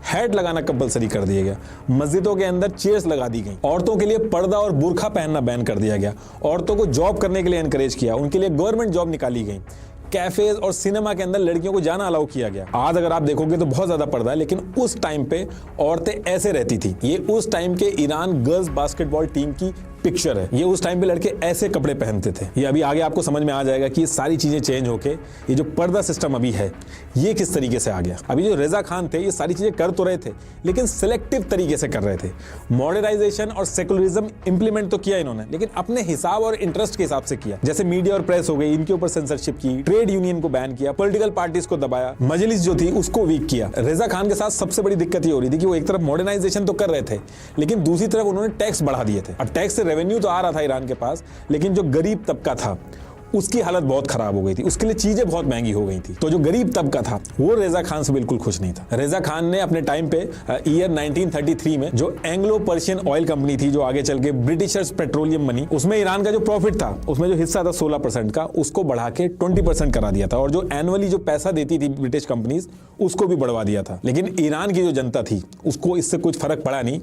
हैट लगाना कंपलसरी कर दिया गया, मस्जिदों के अंदर चेयर्स लगा दी गई, औरतों के लिए पर्दा और बुर्खा पहनना बैन कर दिया गया, औरतों को जॉब करने के लिए एनकरेज किया, उनके लिए गवर्नमेंट जॉब निकाली गई, कैफेज और सिनेमा के अंदर लड़कियों को जाना अलाउ किया गया। आज अगर आप देखोगे तो बहुत ज्यादा पर्दा है, लेकिन उस टाइम पे औरतें ऐसे रहती थी। ये उस टाइम के ईरान गर्ल्स बास्केटबॉल टीम की पिक्चर है। ये उस टाइम पे लड़के ऐसे कपड़े पहनते थे। ये अभी आगे आपको समझ में आ जाएगा कि ये सारी चीजें चेंज होके ये जो पर्दा सिस्टम अभी है ये किस तरीके से आ गया। अभी जो रेजा खान थे ये सारी चीजें कर तो रहे थे, लेकिन सिलेक्टिव तरीके से कर रहे थे। मॉडर्नाइजेशन और सेकुलरिज्म इंप्लीमेंट तो किया इन्होंने, लेकिन अपने हिसाब और इंटरेस्ट के हिसाब से किया। जैसे मीडिया और प्रेस हो गई, इनके ऊपर सेंसरशिप की, ट्रेड यूनियन को बैन किया, पॉलिटिकल पार्टीज को दबाया, मजलिस जो थी उसको वीक किया। रेजा खान के साथ सबसे बड़ी दिक्कत ये हो रही थी कि वो एक तरफ मॉडर्नाइजेशन तो कर रहे थे, लेकिन दूसरी तरफ उन्होंने टैक्स बढ़ा दिए थे। अब टैक्स से रेवेन्यू तो आ रहा था ईरान के पास, लेकिन जो गरीब तबका था उसकी हालत बहुत खराब हो गई थी, उसके लिए चीजें बहुत महंगी हो गई थी। तो जो गरीब तबका था वो रेजा खान से बिल्कुल खुश नहीं था। रेजा खान ने अपने टाइम पे ईयर 1933 में जो एंग्लो पर्शियन ऑयल कंपनी थी, जो आगे चल के ब्रिटिशर्स पेट्रोलियम बनी, उसमें ईरान का जो प्रॉफिट था, उसमें जो हिस्सा था 16% का, उसको बढ़ा के 20% करा दिया था और जो एनुअली जो पैसा देती थी ब्रिटिश कंपनीज उसको भी बढ़वा दिया था। लेकिन ईरान की जो जनता थी उसको इससे कुछ फर्क पड़ा नहीं।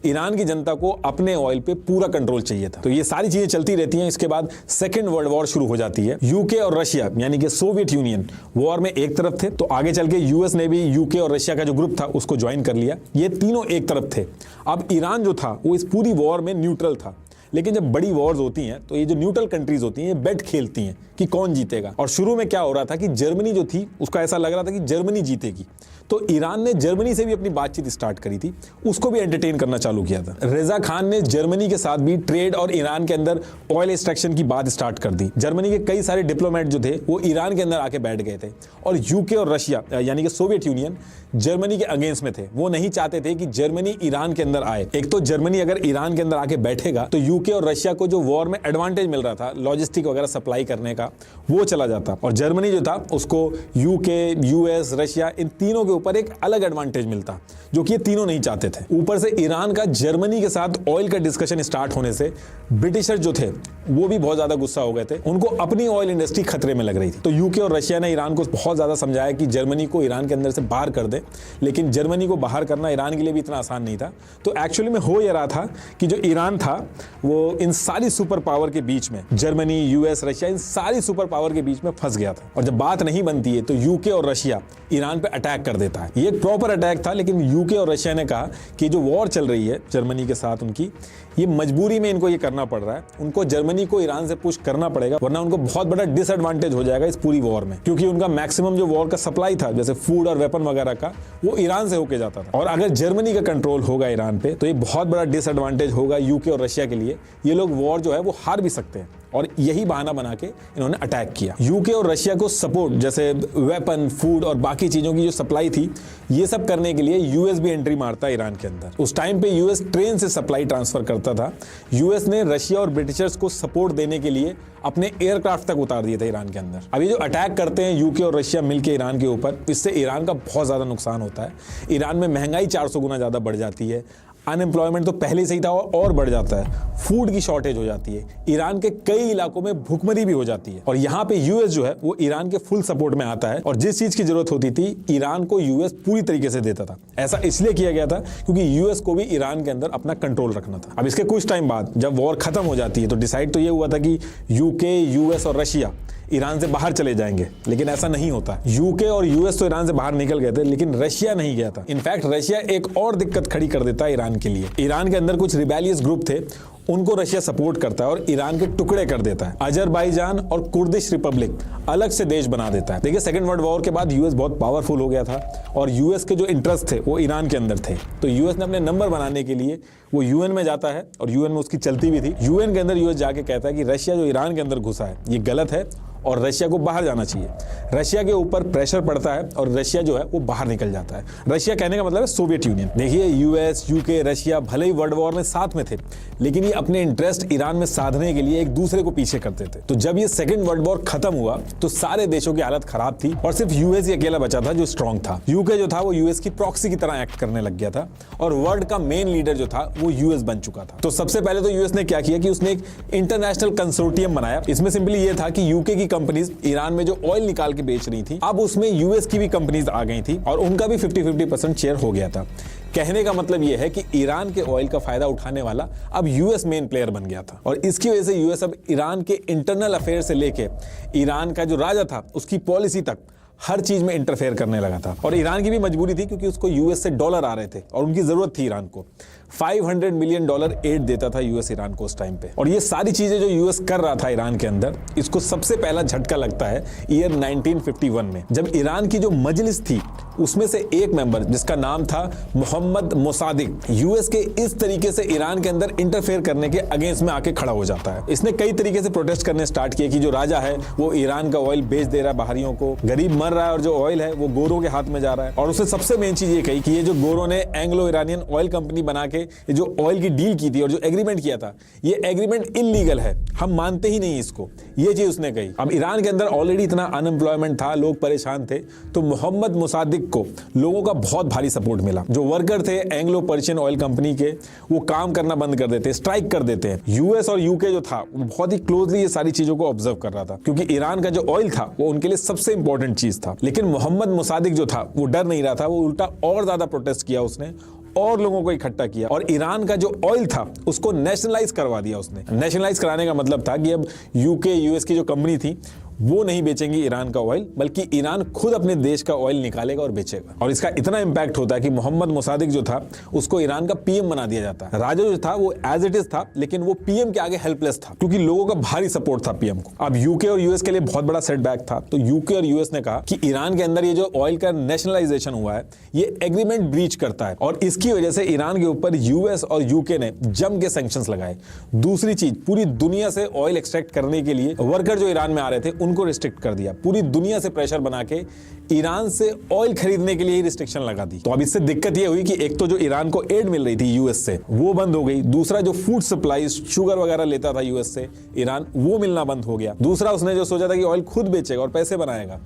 ईरान की जनता को अपने ऑयल पे पूरा कंट्रोल चाहिए था। तो ये सारी चीजें चलती रहती हैं। इसके बाद सेकेंड वर्ल्ड वॉर शुरू हो जाती है। यूके और रशिया यानी कि सोवियत यूनियन वॉर में एक तरफ थे, तो आगे चल के यूएस ने भी यूके और रशिया का जो ग्रुप था उसको ज्वाइन कर लिया। ये तीनों एक तरफ थे। अब ईरान जो था वो इस पूरी वॉर में न्यूट्रल था। लेकिन जब बड़ी वॉर्स होती हैं तो ये जो न्यूट्रल कंट्रीज होती हैं ये बेट खेलती हैं कि कौन जीतेगा। और शुरू में क्या हो रहा था कि जर्मनी जो थी उसका ऐसा लग रहा था कि जर्मनी जीतेगी, तो ईरान ने जर्मनी से भी अपनी बातचीत स्टार्ट करी थी, उसको भी एंटरटेन करना चालू किया था। रेजा खान ने जर्मनी के साथ भी ट्रेड और ईरान के अंदर ऑयल एक्सट्रैक्शन की बात स्टार्ट कर दी। जर्मनी के कई सारे डिप्लोमेट जो थे वो ईरान के अंदर आके बैठ गए थे और यूके और रशिया यानी कि सोवियत यूनियन जर्मनी के अगेंस्ट में थे। वो नहीं चाहते थे कि जर्मनी ईरान के अंदर आए। एक तो जर्मनी अगर ईरान के अंदर आके बैठेगा तो यूके और रशिया को जो वॉर में एडवांटेज मिल रहा था लॉजिस्टिक वगैरह सप्लाई करने का, वो चला जाता और जर्मनी जो था उसको यूके, यूएस, रशिया इन तीनों के ऊपर एक अलग एडवांटेज मिलता, जो कि ये तीनों नहीं चाहते थे। ऊपर से ईरान का जर्मनी के साथ ऑयल का डिस्कशन स्टार्ट होने से ब्रिटिशर जो थे वो भी बहुत ज्यादा गुस्सा हो गए थे, उनको अपनी ऑयल इंडस्ट्री खतरे में लग रही थी। तो यूके और रशिया ने ईरान को बहुत ज्यादा समझाया कि जर्मनी को ईरान के अंदर से बाहर कर दे, लेकिन जर्मनी को बाहर करना ईरान के लिए भी इतना आसान नहीं था। तो एक्चुअली में हो यह रहा था कि जो ईरान था वो इन सारी सुपर पावर के बीच में, जर्मनी, यूएस, रशिया, इन सारी सुपर पावर के बीच में फंस गया था। और जब बात नहीं बनती है तो यूके और रशिया ईरान पे अटैक कर देता है। ये एक प्रॉपर अटैक था, लेकिन यूके और रशिया ने कहा कि जो वॉर चल रही है जर्मनी के साथ उनकी, ये मजबूरी में इनको ये करना पड़ रहा है, उनको जर्मनी को ईरान से पुश करना पड़ेगा, वरना उनको बहुत बड़ा डिसएडवांटेज हो जाएगा इस पूरी वॉर में, क्योंकि उनका मैक्सिमम जो वॉर का सप्लाई था जैसे फूड और वेपन वगैरह का, वो ईरान से होके जाता था। और अगर जर्मनी का कंट्रोल होगा ईरान पे तो ये बहुत बड़ा डिसएडवांटेज होगा यूके और रशिया के लिए। ये लोग वॉर जो है वो हार भी सकते हैं, और यही बहाना बना के इन्होंने अटैक किया। यूके और रशिया को सपोर्ट जैसे वेपन, फूड और बाकी चीजों की जो सप्लाई थी, ये सब करने के लिए यूएस भी एंट्री मारता ईरान के अंदर। उस टाइम पे यूएस ट्रेन से सप्लाई ट्रांसफर करता था। यूएस ने रशिया और ब्रिटिशर्स को सपोर्ट देने के लिए अपने एयरक्राफ्ट तक उतार दिए थे ईरान के अंदर। अब ये जो अटैक करते हैं यूके और रशिया मिलकर ईरान के ऊपर, इससे ईरान का बहुत ज्यादा नुकसान होता है। ईरान में महंगाई 400 गुना ज्यादा बढ़ जाती है, अनएम्प्लॉयमेंट तो पहले से ही था और बढ़ जाता है, फूड की शॉर्टेज हो जाती है, ईरान के कई इलाकों में भूखमरी भी हो जाती है। और यहाँ पे यूएस जो है वो ईरान के फुल सपोर्ट में आता है, और जिस चीज की जरूरत होती थी ईरान को यूएस पूरी तरीके से देता था। ऐसा इसलिए किया गया था क्योंकि यूएस को भी ईरान के अंदर अपना कंट्रोल रखना था। अब इसके कुछ टाइम बाद जब वॉर खत्म हो जाती है तो डिसाइड तो ये हुआ था कि यूके, यूएस और रशिया ईरान से बाहर चले जाएंगे, लेकिन ऐसा नहीं होता। यूके और यूएस तो ईरान से बाहर निकल गए थे, लेकिन रशिया नहीं गया था। इनफैक्ट रशिया एक और दिक्कत खड़ी कर देता है ईरान के लिए। ईरान के अंदर कुछ रिबेलियस ग्रुप थे, उनको रशिया सपोर्ट करता है और ईरान के टुकड़े कर देता है। अजरबैजान और कुर्दिश रिपब्लिक अलग से देश बना देता है। देखिए, सेकंड वर्ल्ड वॉर के बाद यूएस बहुत पावरफुल हो गया था और यूएस के जो इंटरेस्ट थे वो ईरान के अंदर थे। तो यूएस ने अपने नंबर बनाने के लिए वो यूएन में जाता है, और यूएन में उसकी चलती भी थी। यूएन के अंदर यूएस जाके कहता है कि रशिया जो ईरान के अंदर घुसा है ये गलत है और रशिया को बाहर जाना चाहिए। रशिया के ऊपर प्रेशर पड़ता है और रशिया जो है वो बाहर निकल जाता है। रशिया कहने का मतलब है सोवियत यूनियन। देखिए, यूएस, यूके, रशिया भले ही वर्ल्ड वॉर में साथ में थे, लेकिन ये अपने इंटरेस्ट ईरान में साधने के लिए एक दूसरे को पीछे करते थे। तो जब ये सेकंड वर्ल्ड वॉर खत्म हुआ तो सारे देशों की हालत खराब थी और सिर्फ यूएस ही अकेला बचा था जो स्ट्रांग था। यूके जो था वो यूएस की प्रॉक्सी की तरह एक्ट करने लग गया था और वर्ल्ड का मेन लीडर जो था वो यूएस बन चुका था। तो सबसे पहले तो यूएस ने क्या किया कि उसने एक इंटरनेशनल कंसोर्टियम बनाया। इसमें सिंपली ये था कि यूके की कंपनीज ईरान में जो ऑयल निकाल के बेच रही थी, अब उसमें यूएस की भी कंपनीज आ गई थी और उनका भी 50-50% शेयर हो गया था। कहने का मतलब यह है कि ईरान के ऑयल का फायदा उठाने वाला अब यूएस मेन प्लेयर बन गया था, और इसकी वजह से यूएस अब ईरान के इंटरनल अफेयर से लेके ईरान का जो राजा था उसकी पॉलिसी तक हर चीज में इंटरफेयर करने लगा था। और ईरान की भी मजबूरी थी क्योंकि उसको यूएस से डॉलर आ रहे थे और उनकी जरूरत थी ईरान को। $500 मिलियन एड देता था यूएस ईरान को उस टाइम पे। और ये सारी चीजें जो यूएस कर रहा था ईरान के अंदर, इसको सबसे पहला झटका लगता है ईयर 1951 में, जब ईरान की जो मजलिस थी उसमें से एक मेंबर जिसका नाम था मोहम्मद मोसादिक, यूएस के इस तरीके से ईरान के अंदर इंटरफेयर करने के अगेंस्ट में आके खड़ा हो जाता है। इसने कई तरीके से प्रोटेस्ट करने स्टार्ट किए कि जो राजा है वो ईरान का ऑयल बेच दे रहा है बाहरियों को, गरीब मर रहा है और जो ऑयल है वो गोरों के हाथ में जा रहा है। और उसने सबसे मेन चीज ये कही कि ये जो गोरों ने एंग्लो ईरानियन ऑयल कंपनी बना के जो ऑयल की डील की थी और जो एग्रीमेंट किया था, ये एग्रीमेंट इलीगल है, हम मानते ही नहीं इसको। ये चीज उसने कही। अब ईरान के अंदर ऑलरेडी इतना अनएम्प्लॉयमेंट था, लोग परेशान थे, तो मोहम्मद मोसादिक को लोगों का बहुत भारी सपोर्ट मिला। जो वर्कर थे एंग्लो पर्शियन ऑयल कंपनी के, वो काम करना बंद कर देते, स्ट्राइक कर देते हैं। यूएस और यूके जो था वो बहुत ही क्लोजली ये सारी चीजों को ऑब्जर्व कर रहा था, क्योंकि ईरान का जो ऑयल था वो उनके लिए सबसे इंपॉर्टेंट चीज था। लेकिन मोहम्मद मोसादिक जो था वो डर नहीं रहा था, वो उल्टा और ज्यादा प्रोटेस्ट किया उसने और लोगों को इकट्ठा किया और ईरान का जो ऑयल था उसको नेशनलाइज करवा दिया उसने। नेशनलाइज कराने का मतलब था कि अब यूके, यूएस की जो कंपनी थी वो नहीं बेचेंगी ईरान का ऑयल, बल्कि ईरान खुद अपने देश का ऑयल निकालेगा और बेचेगा। और इसका इतना इंपैक्ट होता है कि मोहम्मद मोसादिक जो था उसको ईरान का पीएम बना दिया जाता है। राजा जो था वो एज इट इज था, लेकिन वो पीएम के आगे हेल्पलेस था क्योंकि लोगों का भारी सपोर्ट था पीएम को। अब यूके और यूएस के लिए बहुत बड़ा सेटबैक था, तो यूके और यूएस ने कहा कि ईरान के अंदर ये जो ऑयल का नेशनलाइजेशन हुआ है ये एग्रीमेंट ब्रीच करता है, और इसकी वजह से ईरान के ऊपर यूएस और यूके ने जम के सैंक्शंस लगाए। दूसरी चीज, पूरी दुनिया से ऑयल एक्सट्रैक्ट करने के लिए वर्कर जो ईरान में आ रहे थे उनको रिस्ट्रिक्ट कर दिया। पूरी दुनिया से प्रेशर बना के ईरान से ऑयल खरीदने के लिए ही रिस्ट्रिक्शन लगा दी। तो अब इससे दिक्कत ये हुई कि एक तो जो ईरान को एड मिल रही थी यूएस से वो बंद हो गई, दूसरा जो फूड सप्लाई शुगर वगैरह लेता था यूएस से ईरान वो मिलना बंद हो गया, दूसरा उसने जो सोचा था कि ऑयल खुद बेचेगा और पैसे बनाएगा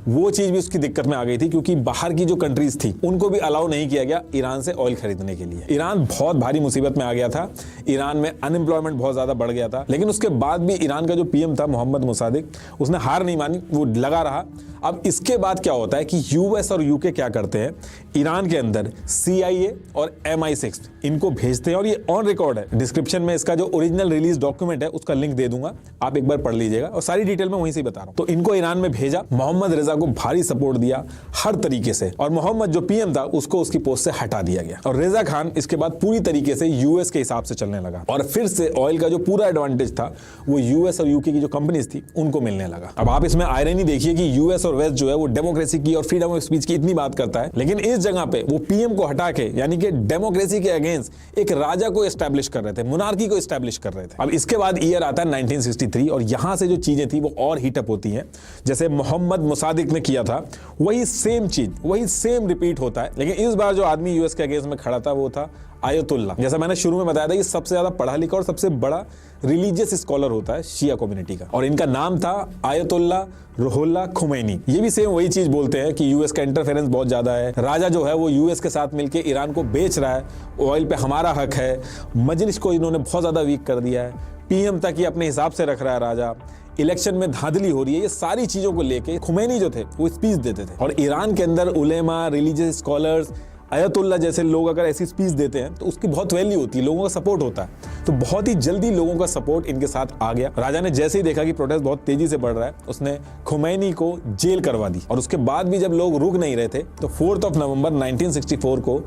वो चीज भी उसकी दिक्कत में आ गई थी, क्योंकि बाहर की जो कंट्रीज थी उनको भी अलाउ नहीं किया गया ईरान से ऑयल खरीदने के लिए। ईरान बहुत भारी मुसीबत में आ गया था, ईरान में अनएम्प्लॉयमेंट बहुत ज्यादा बढ़ गया था। लेकिन उसके बाद भी ईरान का जो पीएम था मोहम्मद मुसादिक, उसने हार नहीं मानी, वो लगा रहा। अब इसके बाद क्या होता है कि यूएस और यूके क्या करते हैं, ईरान के अंदर CIA और MI6 इनको भेजते हैं, और ये ऑन रिकॉर्ड है। डिस्क्रिप्शन में इसका जो ओरिजिनल रिलीज डॉक्यूमेंट है उसका लिंक दे दूंगा, आप एक बार पढ़ लीजिएगा, और सारी डिटेल में वहीं से बता रहा हूं। तो इनको ईरान में भेजा, मोहम्मद रेजा को भारी सपोर्ट दिया हर तरीके से, और मोहम्मद जो पीएम था उसको उसकी पोस्ट से हटा दिया गया, और रेजा खान इसके बाद पूरी तरीके से यूएस के हिसाब से चलने लगा, और फिर से ऑयल का जो पूरा एडवांटेज था वो यूएस और यूके की जो कंपनीज थी उनको मिलने लगा। अब आप इसमें आयरनी देखिए कि यूएस और वेस्ट जो है वो डेमोक्रेसी की और फ्रीडम ऑफ स्पीच की इतनी बात करता है, लेकिन इस जगह पे वो पीएम को हटा के, यानी कि डेमोक्रेसी के अगेंस्ट एक राजा को एस्टैब्लिश कर रहे थे, मोनार्की को एस्टैब्लिश कर रहे थे। अब इसके बाद ईयर आता है 1963, और यहां से जो चीजें थी वो और हीटअप होती हैं। जैसे मोहम्मद मुसादिक ने किया था वही सेम चीज, वही सेम रिपीट होता है, लेकिन इस बार जो आदमी यूएस के अगेंस्ट में खड़ा था वो था आयतुल्ला। जैसा मैंने शुरू में बताया था कि सबसे ज्यादा पढ़ा लिखा और सबसे बड़ा रिलीजियस स्कॉलर होता है शिया कम्युनिटी का, और इनका नाम था आयतुल्ला रुहुल्ला खुमैनी। ये भी सेम वही चीज बोलते हैं कि यूएस का इंटरफेरेंस बहुत ज्यादा है, राजा जो है वो यूएस के साथ मिलकर ईरान को बेच रहा है, ऑयल पे हमारा हक है, मजलिस को इन्होंने बहुत ज्यादा वीक कर दिया है, पीएम तक ही अपने हिसाब से रख रहा है राजा, इलेक्शन में धांधली हो रही है। ये सारी चीजों को लेके खुमैनी जो थे वो स्पीच देते थे, और ईरान के अंदर उलेमा, रिलीजियस स्कॉलर्स, आयतुल्ला जैसे लोग अगर ऐसी स्पीच देते हैं तो उसकी बहुत वैल्यू होती है, लोगों का सपोर्ट होता है। तो बहुत ही जल्दी लोगों का सपोर्ट इनके साथ आ गया। राजा ने जैसे ही देखा कि प्रोटेस्ट बहुत तेजी से बढ़ रहा है, उसने खुमैनी को जेल करवा दी, और उसके बाद भी जब लोग रुक नहीं रहे थे तो 4 नवंबर 1964 को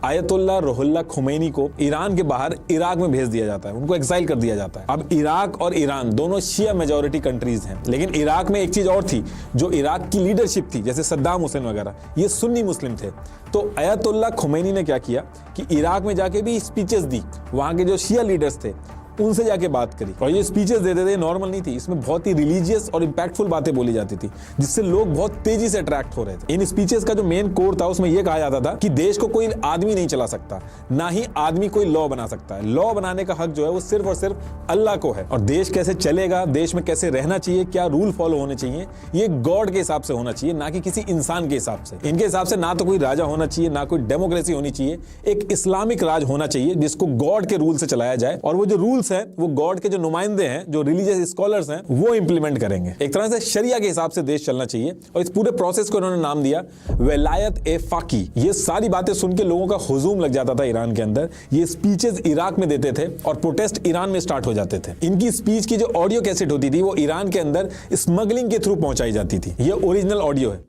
आयतुल्ला रुहुल्ला खुमैनी को ईरान के बाहर इराक में भेज दिया जाता है, उनको एक्साइल कर दिया जाता है। अब इराक और ईरान दोनों शिया मेजॉरिटी कंट्रीज हैं, लेकिन इराक में एक चीज और थी, जो इराक की लीडरशिप थी जैसे सद्दाम हुसैन वगैरह, ये सुन्नी मुस्लिम थे। तो आयतुल्ला खुमैनी ने क्या किया कि इराक में जाके भी स्पीचेस दी, वहां के जो शिया लीडर्स थे उनसे जाके बात करी, और ये स्पीचेस देते थे, नॉर्मल नहीं थी, इसमें बहुत ही रिलीजियस और इंपैक्टफुल बातें बोली जाती थी, जिससे लोग बहुत तेजी से अट्रैक्ट हो रहे थे। इन स्पीचेस का जो मेन कोर था उसमें यह कहा जाता था कि देश को कोई आदमी नहीं चला सकता, ना ही आदमी कोई लॉ बना सकता है, लॉ बनाने का हक जो है वो सिर्फ और सिर्फ अल्लाह को है, और देश कैसे चलेगा, देश में कैसे रहना चाहिए, क्या रूल फॉलो होने चाहिए, ये गॉड के हिसाब से होना चाहिए, ना कि किसी इंसान के हिसाब से। इनके हिसाब से ना तो कोई राजा होना चाहिए, ना कोई डेमोक्रेसी होनी चाहिए, एक इस्लामिक राज होना चाहिए जिसको गॉड के रूल से चलाया जाए, और वो जो रूल्स है वो गॉड जो नुमाइंदे हैं, जो रिलीजियस स्कॉलर्स हैं, वो इंप्लीमेंट करेंगे। एक तरह से शरिया के हिसाब से देश चलना चाहिए, और इस पूरे प्रोसेस को इन्होंने नाम दिया वलायत ए फाकी। ये सारी बातें सुन के लोगों का हुजूम लग जाता था ईरान के अंदर। ये स्पीचेस इराक में देते थे और प्रोटेस्ट ईरान में स्टार्ट हो जाते थे। इनकी स्पीच की जो ऑडियो कैसेट होती थी वो ईरान के अंदर स्मगलिंग के थ्रू पहुंचाई जाती थी। ये ओरिजिनल ऑडियो है।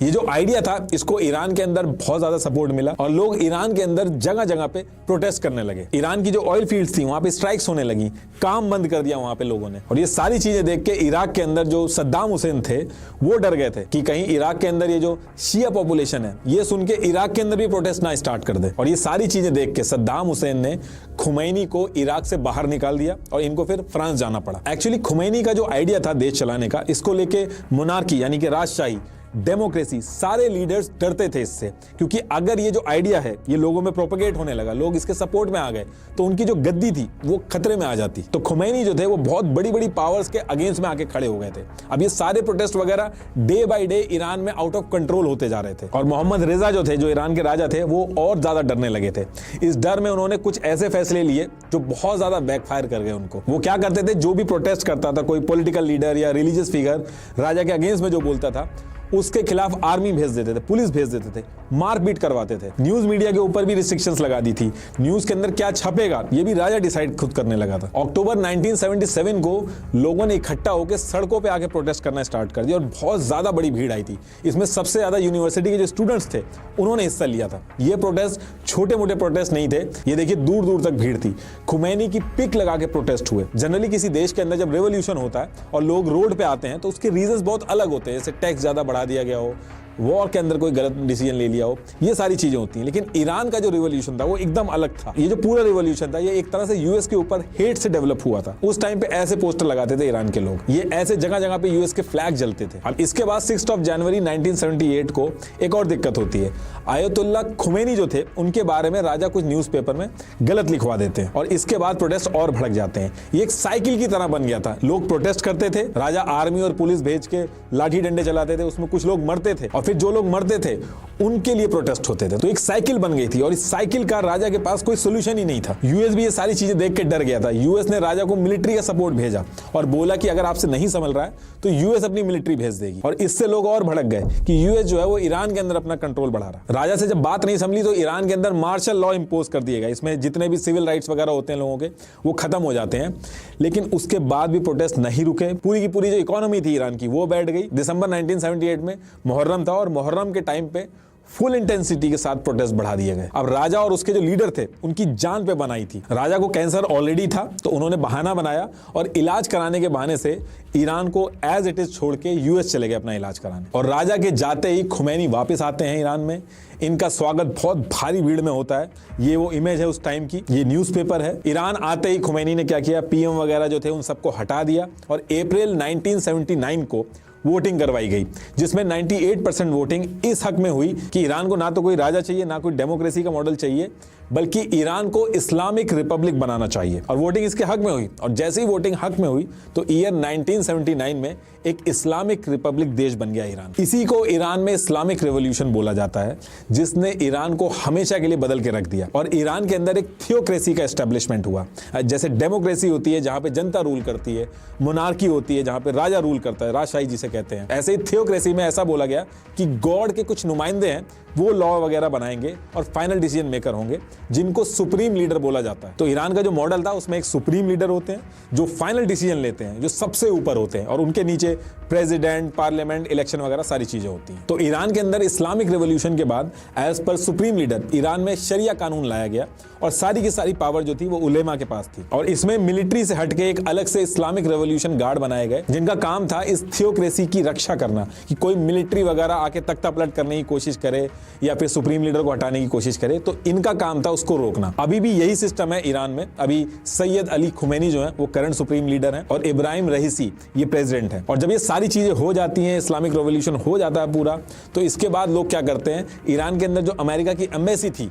ये जो आइडिया था इसको ईरान के अंदर बहुत ज्यादा सपोर्ट मिला, और लोग ईरान के अंदर जगह जगह पे प्रोटेस्ट करने लगे। ईरान की जो ऑयल फील्ड्स थी वहां पे स्ट्राइक्स होने लगी, काम बंद कर दिया वहां पे लोगों ने। और ये सारी चीजें देख के इराक के अंदर जो सद्दाम हुसैन थे वो डर गए थे कि कहीं इराक के अंदर ये जो शिया पॉपुलेशन है ये सुन के इराक के अंदर भी प्रोटेस्ट ना स्टार्ट कर दे। और ये सारी चीजें देख के सद्दाम हुसैन ने खुमैनी को इराक से बाहर निकाल दिया, और इनको फिर फ्रांस जाना पड़ा। एक्चुअली खुमैनी का जो आइडिया था देश चलाने का, इसको लेके मोनार्की यानी कि राजशाही, डेमोक्रेसी, सारे लीडर्स डरते थे इससे, क्योंकि अगर ये जो आइडिया है ये लोगों में प्रोपेगेट होने लगा, लोग इसके सपोर्ट में आ गए, तो उनकी जो गद्दी थी वो खतरे में आ जाती। तो खुमैनी जो थे वो बहुत बड़ी बड़ी पावर्स के अगेंस्ट में आके खड़े हो गए थे। अब ये सारे प्रोटेस्ट वगैरह डे बाय डे ईरान में आउट ऑफ कंट्रोल होते जा रहे थे, और मोहम्मद रेजा जो थे, जो ईरान के राजा थे, वो और ज्यादा डरने लगे थे। इस डर में उन्होंने कुछ ऐसे फैसले लिए जो बहुत ज्यादा बैकफायर कर गए उनको। वो क्या करते थे, जो भी प्रोटेस्ट करता था कोई पॉलिटिकल लीडर या रिलीजियस फिगर राजा के अगेंस्ट में जो बोलता था, उसके खिलाफ आर्मी भेज देते थे, पुलिस भेज देते थे, मारपीट करवाते थे। न्यूज मीडिया के ऊपर भी रिस्ट्रिक्शंस लगा दी थी, न्यूज के अंदर क्या छपेगा ये भी राजा डिसाइड खुद करने लगा था। अक्टूबर 1977 को लोगों ने इकट्ठा होकर सड़कों पे आके प्रोटेस्ट करना स्टार्ट कर दिया, और बहुत ज्यादा बड़ी भीड़ आई थी। इसमें सबसे ज्यादा यूनिवर्सिटी के जो स्टूडेंट्स थे उन्होंने हिस्सा लिया था। ये प्रोटेस्ट छोटे मोटे प्रोटेस्ट नहीं थे, ये देखिए दूर दूर तक भीड़ थी। खुमैनी की पिक लगा के प्रोटेस्ट हुए। जनरली किसी देश के अंदर जब रेवोल्यूशन होता है और लोग रोड पे आते हैं तो उसके रीजंस बहुत अलग होते हैं, जैसे टैक्स ज्यादा बढ़ा दिया गया हो, वॉर के अंदर कोई गलत डिसीजन ले लिया हो, ये सारी चीजें होती हैं। लेकिन ईरान का जो रिवॉल्यूशन था वो एकदम अलग था। ये जो पूरा रिवॉल्यूशन था ये एक तरह से यूएस के ऊपर हेट से डेवलप हुआ था। उस टाइम पे ऐसे पोस्टर लगाते थे ईरान के लोग, ये ऐसे जगह जगह पे यूएस के फ्लैग जलते थे। अब इसके बाद 6 जनवरी 1978 को एक और दिक्कत होती है। आयतुल्ला खुमैनी जो थे उनके बारे में राजा कुछ न्यूज़पेपर में गलत लिखवा देते हैं और इसके बाद प्रोटेस्ट और भड़क जाते हैं। ये एक साइकिल की तरह बन गया था। लोग प्रोटेस्ट करते थे, राजा आर्मी और पुलिस भेज के लाठी डंडे चलाते थे, उसमें कुछ लोग मरते थे और फिर जो लोग मरते थे उनके लिए प्रोटेस्ट होते थे। तो एक साइकिल बन गई थी और इस साइकिल का राजा के पास कोई सोल्यूशन ही नहीं था। यूएस भी ये सारी चीजें देख के डर गया था। यूएस ने राजा को मिलिट्री का सपोर्ट भेजा और बोला कि अगर आपसे नहीं संभल रहा है तो यूएस अपनी मिलिट्री भेज देगी। और इससे लोग और भड़क गए कि यूएस जो है वो ईरान के अंदर अपना कंट्रोल बढ़ा रहा। राजा से जब बात नहीं संभली तो ईरान के अंदर मार्शल लॉ इंपोज कर दिया गया। इसमें जितने भी सिविल राइट्स वगैरह होते हैं लोगों के वो खत्म हो जाते हैं। लेकिन उसके बाद भी प्रोटेस्ट नहीं रुके। पूरी की पूरी जो इकोनॉमी थी ईरान की वो बैठ गई। दिसंबर 1978 में मुहर्रम था और मुहर्रम के टाइम पे फुल इंटेंसिटी के साथ प्रोटेस्ट बढ़ा दिए गए। अब राजा और उसके जो लीडर थे उनकी जान पे बनाई थी। राजा को कैंसर ऑलरेडी था तो उन्होंने बहाना बनाया और इलाज कराने के बहाने से ईरान को एज इट इज छोड़ के यूएस चले गए अपना इलाज कराने। और राजा के जाते ही खुमैनी वापस आते हैं ईरान में। इनका स्वागत बहुत भारी भीड़ में होता है। ये वो इमेज है उस टाइम की, ये न्यूज़पेपर है। ईरान आते ही खुमैनी ने क्या किया, पीएम वगैरह जो थे उन सबको हटा दिया और अप्रैल 1979 को वोटिंग करवाई गई, जिसमें 98% वोटिंग इस हक में हुई कि ईरान को ना तो कोई राजा चाहिए, ना कोई डेमोक्रेसी का मॉडल चाहिए, बल्कि ईरान को इस्लामिक रिपब्लिक बनाना चाहिए। और वोटिंग इसके हक में हुई। और जैसे ही वोटिंग हक में हुई तो ईयर 1979 में एक इस्लामिक रिपब्लिक देश बन गया ईरान। इसी को ईरान में इस्लामिक रेवोल्यूशन बोला जाता है, जिसने ईरान को हमेशा के लिए बदल के रख दिया। और ईरान के अंदर एक थियोक्रेसी का एस्टेब्लिशमेंट हुआ। जैसे डेमोक्रेसी होती है जहां पे जनता रूल करती है, मोनार्की होती है जहां पे राजा रूल करता है, राजशाही जिसे कहते हैं, ऐसे ही थियोक्रेसी में ऐसा बोला गया कि गॉड के कुछ नुमाइंदे हैं वो लॉ वगैरह बनाएंगे और फाइनल डिसीजन मेकर होंगे, जिनको सुप्रीम लीडर बोला जाता है। तो ईरान का जो मॉडल था उसमें एक सुप्रीम लीडर होते हैं जो फाइनल डिसीजन लेते हैं, जो सबसे ऊपर होते हैं, और उनके नीचे प्रेसिडेंट, पार्लियामेंट, इलेक्शन वगैरह सारी चीजें होती हैं। तो ईरान के अंदर इस्लामिक रेवोल्यूशन के बाद as per supreme leader Iran में शरिया कानून लाया गया और सारी की सारी पावर जो थी वो उलेमा के पास थी। और इसमें मिलिट्री से हटके एक अलग से इस्लामिक रेवोल्यूशन गार्ड बनाए गए, जिनका काम था इस थियोक्रेसी की रक्षा करना, कि कोई मिलिट्री वगैरह आके तख्ता पलट करने की कोशिश करे या फिर सुप्रीम लीडर को हटाने की कोशिश करे, तो इनका काम था उसको रोकना। अभी भी यही सिस्टम है ईरान में। अभी सैयद अली खुमैनी जो है वो करंट सुप्रीम लीडर हैं और इब्राहिम रईसी ये प्रेसिडेंट है। और जब ये सारी चीजें हो जाती हैं, इस्लामिक रेवोल्यूशन हो जाता है पूरा, तो इसके बाद लोग क्या करते हैं, ईरान के अंदर जो अमेरिका की एम्बेसी थी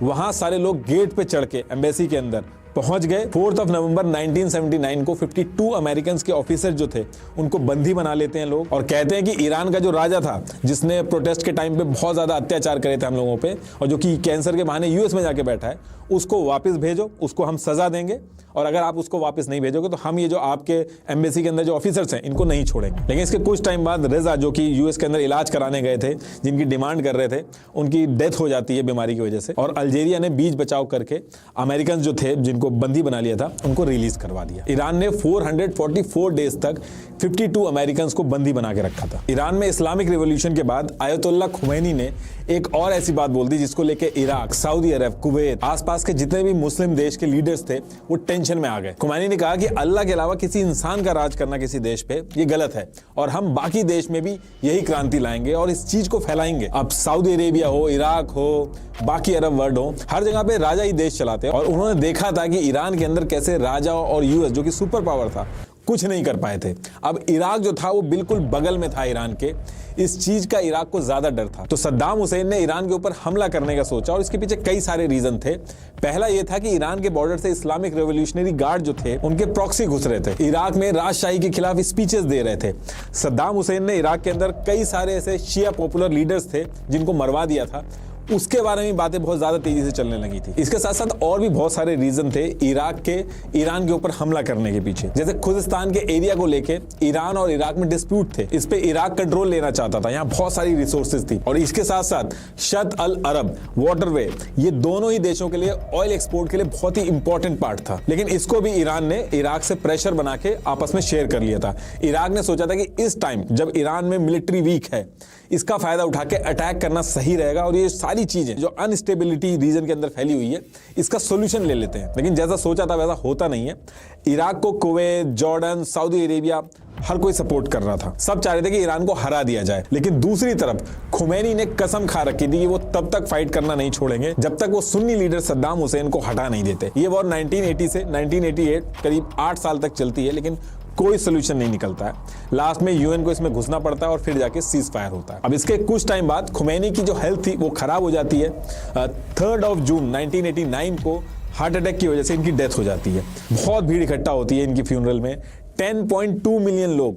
वहां सारे लोग गेट पे चढ़ के एम्बेसी के अंदर पहुंच गए। 4 नवंबर 1979 को 52 अमेरिकन के ऑफिसर जो थे उनको बंदी बना लेते हैं लोग और कहते हैं कि ईरान का जो राजा था, जिसने प्रोटेस्ट के टाइम पे बहुत ज्यादा अत्याचार करे थे हम लोगों पे और जो कि कैंसर के बहाने यूएस में जाके बैठा है, उसको वापस भेजो, उसको हम सजा देंगे, और अगर आप उसको वापस नहीं भेजोगे तो हम ये जो आपके एम्बेसी के अंदर जो ऑफिसर्स हैं इनको नहीं छोड़ेंगे। लेकिन इसके कुछ टाइम बाद रेजा, जो कि यूएस के अंदर इलाज कराने गए थे, जिनकी डिमांड कर रहे थे, उनकी डेथ हो जाती है बीमारी की वजह से, और अल्जेरिया ने बीच बचाव करके अमेरिकन जो थे जिनको बंदी बना लिया था उनको रिलीज करवा दिया। ईरान ने 444 डेज तक 52 अमेरिकन को बंदी बना के रखा था। ईरान में इस्लामिक रिवॉल्यूशन के बाद आयतुल्ला खुमैनी ने एक और ऐसी बात बोल दी जिसको लेके इराक, सऊदी अरब, कुवैत, आसपास के जितने भी मुस्लिम देश के लीडर्स थे वो टेंशन में आ गए। खुमैनी ने कहा कि अल्लाह के अलावा किसी इंसान का राज करना किसी देश पे ये गलत है और हम बाकी देश में भी यही क्रांति लाएंगे और इस चीज को फैलाएंगे। अब सऊदी अरेबिया हो, इराक हो, बाकी अरब वर्ल्ड हो, हर जगह पे राजा ही देश चलाते हैं। और उन्होंने देखा था कि ईरान के अंदर कैसे राजा और यूएस, जो कि सुपर पावर था, कुछ नहीं कर पाए थे। अब इराक जो था वो बिल्कुल बगल में था ईरान के, इस चीज का इराक को ज्यादा डर था। तो सद्दाम हुसैन ने ईरान के ऊपर हमला करने का सोचा और इसके पीछे कई सारे रीजन थे। पहला ये था कि ईरान के बॉर्डर से इस्लामिक रेवोल्यूशनरी गार्ड जो थे उनके प्रॉक्सी घुस रहे थे, इराक में राजशाही के खिलाफ स्पीचेस दे रहे थे। सद्दाम हुसैन ने इराक के अंदर कई सारे ऐसे शिया पॉपुलर लीडर्स थे जिनको मरवा दिया था, उसके बारे में बातें बहुत ज्यादा तेजी से चलने लगी थी। इसके साथ साथ और भी बहुत सारे रीजन थे इराक के ईरान के ऊपर हमला करने के पीछे। जैसे खुजिस्तान के एरिया को लेके ईरान और इराक में डिस्प्यूट थे, इस पे इराक कंट्रोल लेना चाहता था, यहाँ बहुत सारी रिसोर्सेज थी। और इसके साथ साथ शत अल अरब वाटरवे, ये दोनों ही देशों के लिए ऑयल एक्सपोर्ट के लिए बहुत ही इंपॉर्टेंट पार्ट था। लेकिन इसको भी ईरान ने इराक से प्रेशर बना के आपस में शेयर कर लिया था। इराक ने सोचा था कि इस टाइम जब ईरान में मिलिट्री वीक है, इसका फायदा उठा के अटैक करना सही रहेगा और ये सारी चीजें जो अनस्टेबिलिटी रीजन के अंदर फैली हुई है इसका सॉल्यूशन ले लेते हैं। लेकिन जैसा सोचा था वैसा होता नहीं है। इराक को कुवैत, जॉर्डन, सऊदी अरेबिया हर कोई सपोर्ट कर रहा था, सब चाह रहे थे कि ईरान को हरा दिया जाए। लेकिन दूसरी तरफ खुमैनी ने कसम खा रखी थी कि वो तब तक फाइट करना नहीं छोड़ेंगे जब तक वो सुन्नी लीडर सद्दाम हुसैन को हटा नहीं देते। ये वॉर 1980 से 1988 करीब 8 साल तक चलती है, लेकिन कोई सोल्यूशन नहीं निकलता है। लास्ट में यूएन को इसमें घुसना पड़ता है और फिर जाके सीज फायर होता है। अब इसके कुछ टाइम बाद खुमैनी की जो हेल्थ थी वो खराब हो जाती है। 3 जून 1989 को हार्ट अटैक की वजह से इनकी डेथ हो जाती है। बहुत भीड़ इकट्ठा होती है इनकी फ्यूनरल में। 10.2 मिलियन लोग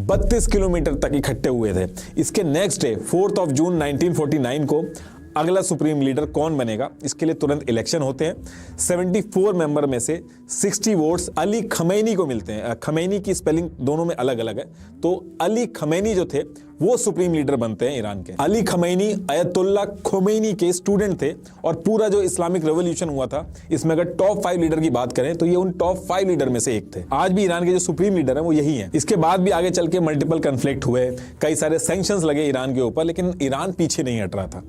32 किलोमीटर तक इकट्ठे हुए थे। इसके नेक्स्ट डे 4 जून 1949 को अगला सुप्रीम लीडर कौन बनेगा, इसके लिए तुरंत इलेक्शन होते हैं। 74 मेंबर में से 60 वोट्स अली खमैनी को मिलते हैं। खमैनी की स्पेलिंग दोनों में अलग अलग है, तो अली खमैनी जो थे वो सुप्रीम लीडर बनते हैं ईरान के। अली खमैनी अयतुल्ला खोमैनी के स्टूडेंट थे और पूरा जो इस्लामिक रेवोल्यूशन हुआ था इसमें अगर टॉप 5 लीडर की बात करें तो ये उन टॉप 5 लीडर में से एक थे। आज भी ईरान के जो सुप्रीम लीडर हैं वो यही हैं। इसके बाद भी आगे चल के मल्टीपल कन्फ्लिक्ट हुए, कई सारे सैंक्शंस लगे ईरान के ऊपर, लेकिन ईरान पीछे नहीं हट रहा था।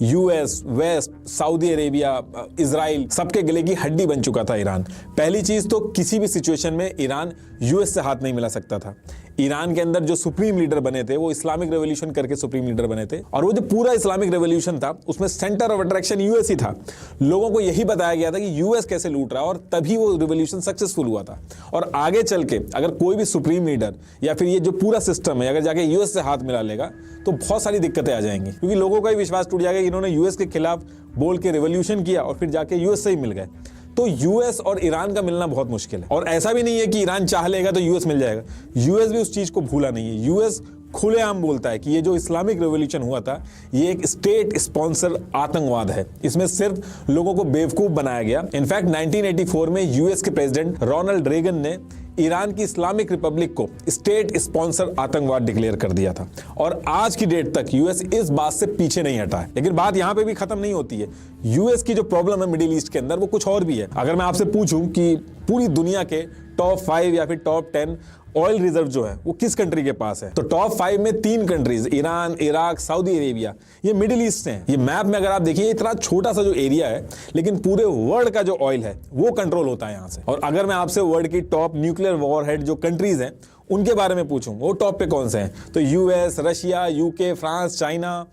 US, west, Saudi Arabia, Israel, सबके गले की हड्डी बन चुका था ईरान। पहली चीज तो किसी भी सिचुएशन में ईरान यूएस से हाथ नहीं मिला सकता था। ईरान के अंदर जो सुप्रीम लीडर बने थे वो इस्लामिक रेवोल्यूशन करके सुप्रीम लीडर बने थे, और वो जो पूरा इस्लामिक रेवोल्यूशन था उसमें सेंटर ऑफ अट्रैक्शन यूएस ही था। लोगों को यही बताया गया था कि यूएस कैसे लूट रहा है, और तभी वो रिवोल्यूशन सक्सेसफुल हुआ था। और आगे चल के अगर कोई भी सुप्रीम लीडर या फिर ये जो पूरा सिस्टम है अगर जाके यूएस से हाथ मिला लेगा तो बहुत सारी दिक्कतें आ जाएंगी, क्योंकि लोगों का ही विश्वास टूट जाएगा कि इन्होंने यूएस के खिलाफ बोल के रिवोल्यूशन किया और फिर जाके यूएस से ही मिल गए। तो यूएस और ईरान का मिलना बहुत मुश्किल है। और ऐसा भी नहीं है कि ईरान चाह लेगा तो यूएस मिल जाएगा। यूएस भी उस चीज को भूला नहीं है। यूएस खुलेआम बोलता है कि ये जो इस्लामिक रेवोल्यूशन हुआ था ये एक स्टेट स्पॉन्सर आतंकवाद है, इसमें सिर्फ लोगों को बेवकूफ बनाया गया। इनफैक्ट 1984 में यूएस के प्रेसिडेंट रोनाल्ड रेगन ने ईरान की इस्लामिक रिपब्लिक को स्टेट स्पॉन्सर आतंकवाद डिक्लेयर कर दिया था, और आज की डेट तक यूएस इस बात से पीछे नहीं हटा है। लेकिन बात यहां पे भी खत्म नहीं होती है। यूएस की जो प्रॉब्लम है मिडिल ईस्ट के अंदर वो कुछ और भी है। अगर मैं आपसे पूछूं कि पूरी दुनिया के टॉप 5 या फिर टॉप 10 ऑयल रिजर्व जो है वो किस कंट्री के पास है, तो टॉप 5 में 3 countries Iran, Iraq, Saudi Arabia, ये मिडिल ईस्ट से हैं। ये मैप में अगर आप देखिए इतना छोटा सा जो एरिया है, लेकिन पूरे वर्ल्ड का जो ऑयल है वो कंट्रोल होता है यहाँ से। और अगर मैं आपसे वर्ल्ड की टॉप न्यूक्लियर वॉरहेड जो कंट्रीज हैं उनके बारे में पूछूं वो टॉप पे कौन से हैं, तो US, Russia, UK, France, China,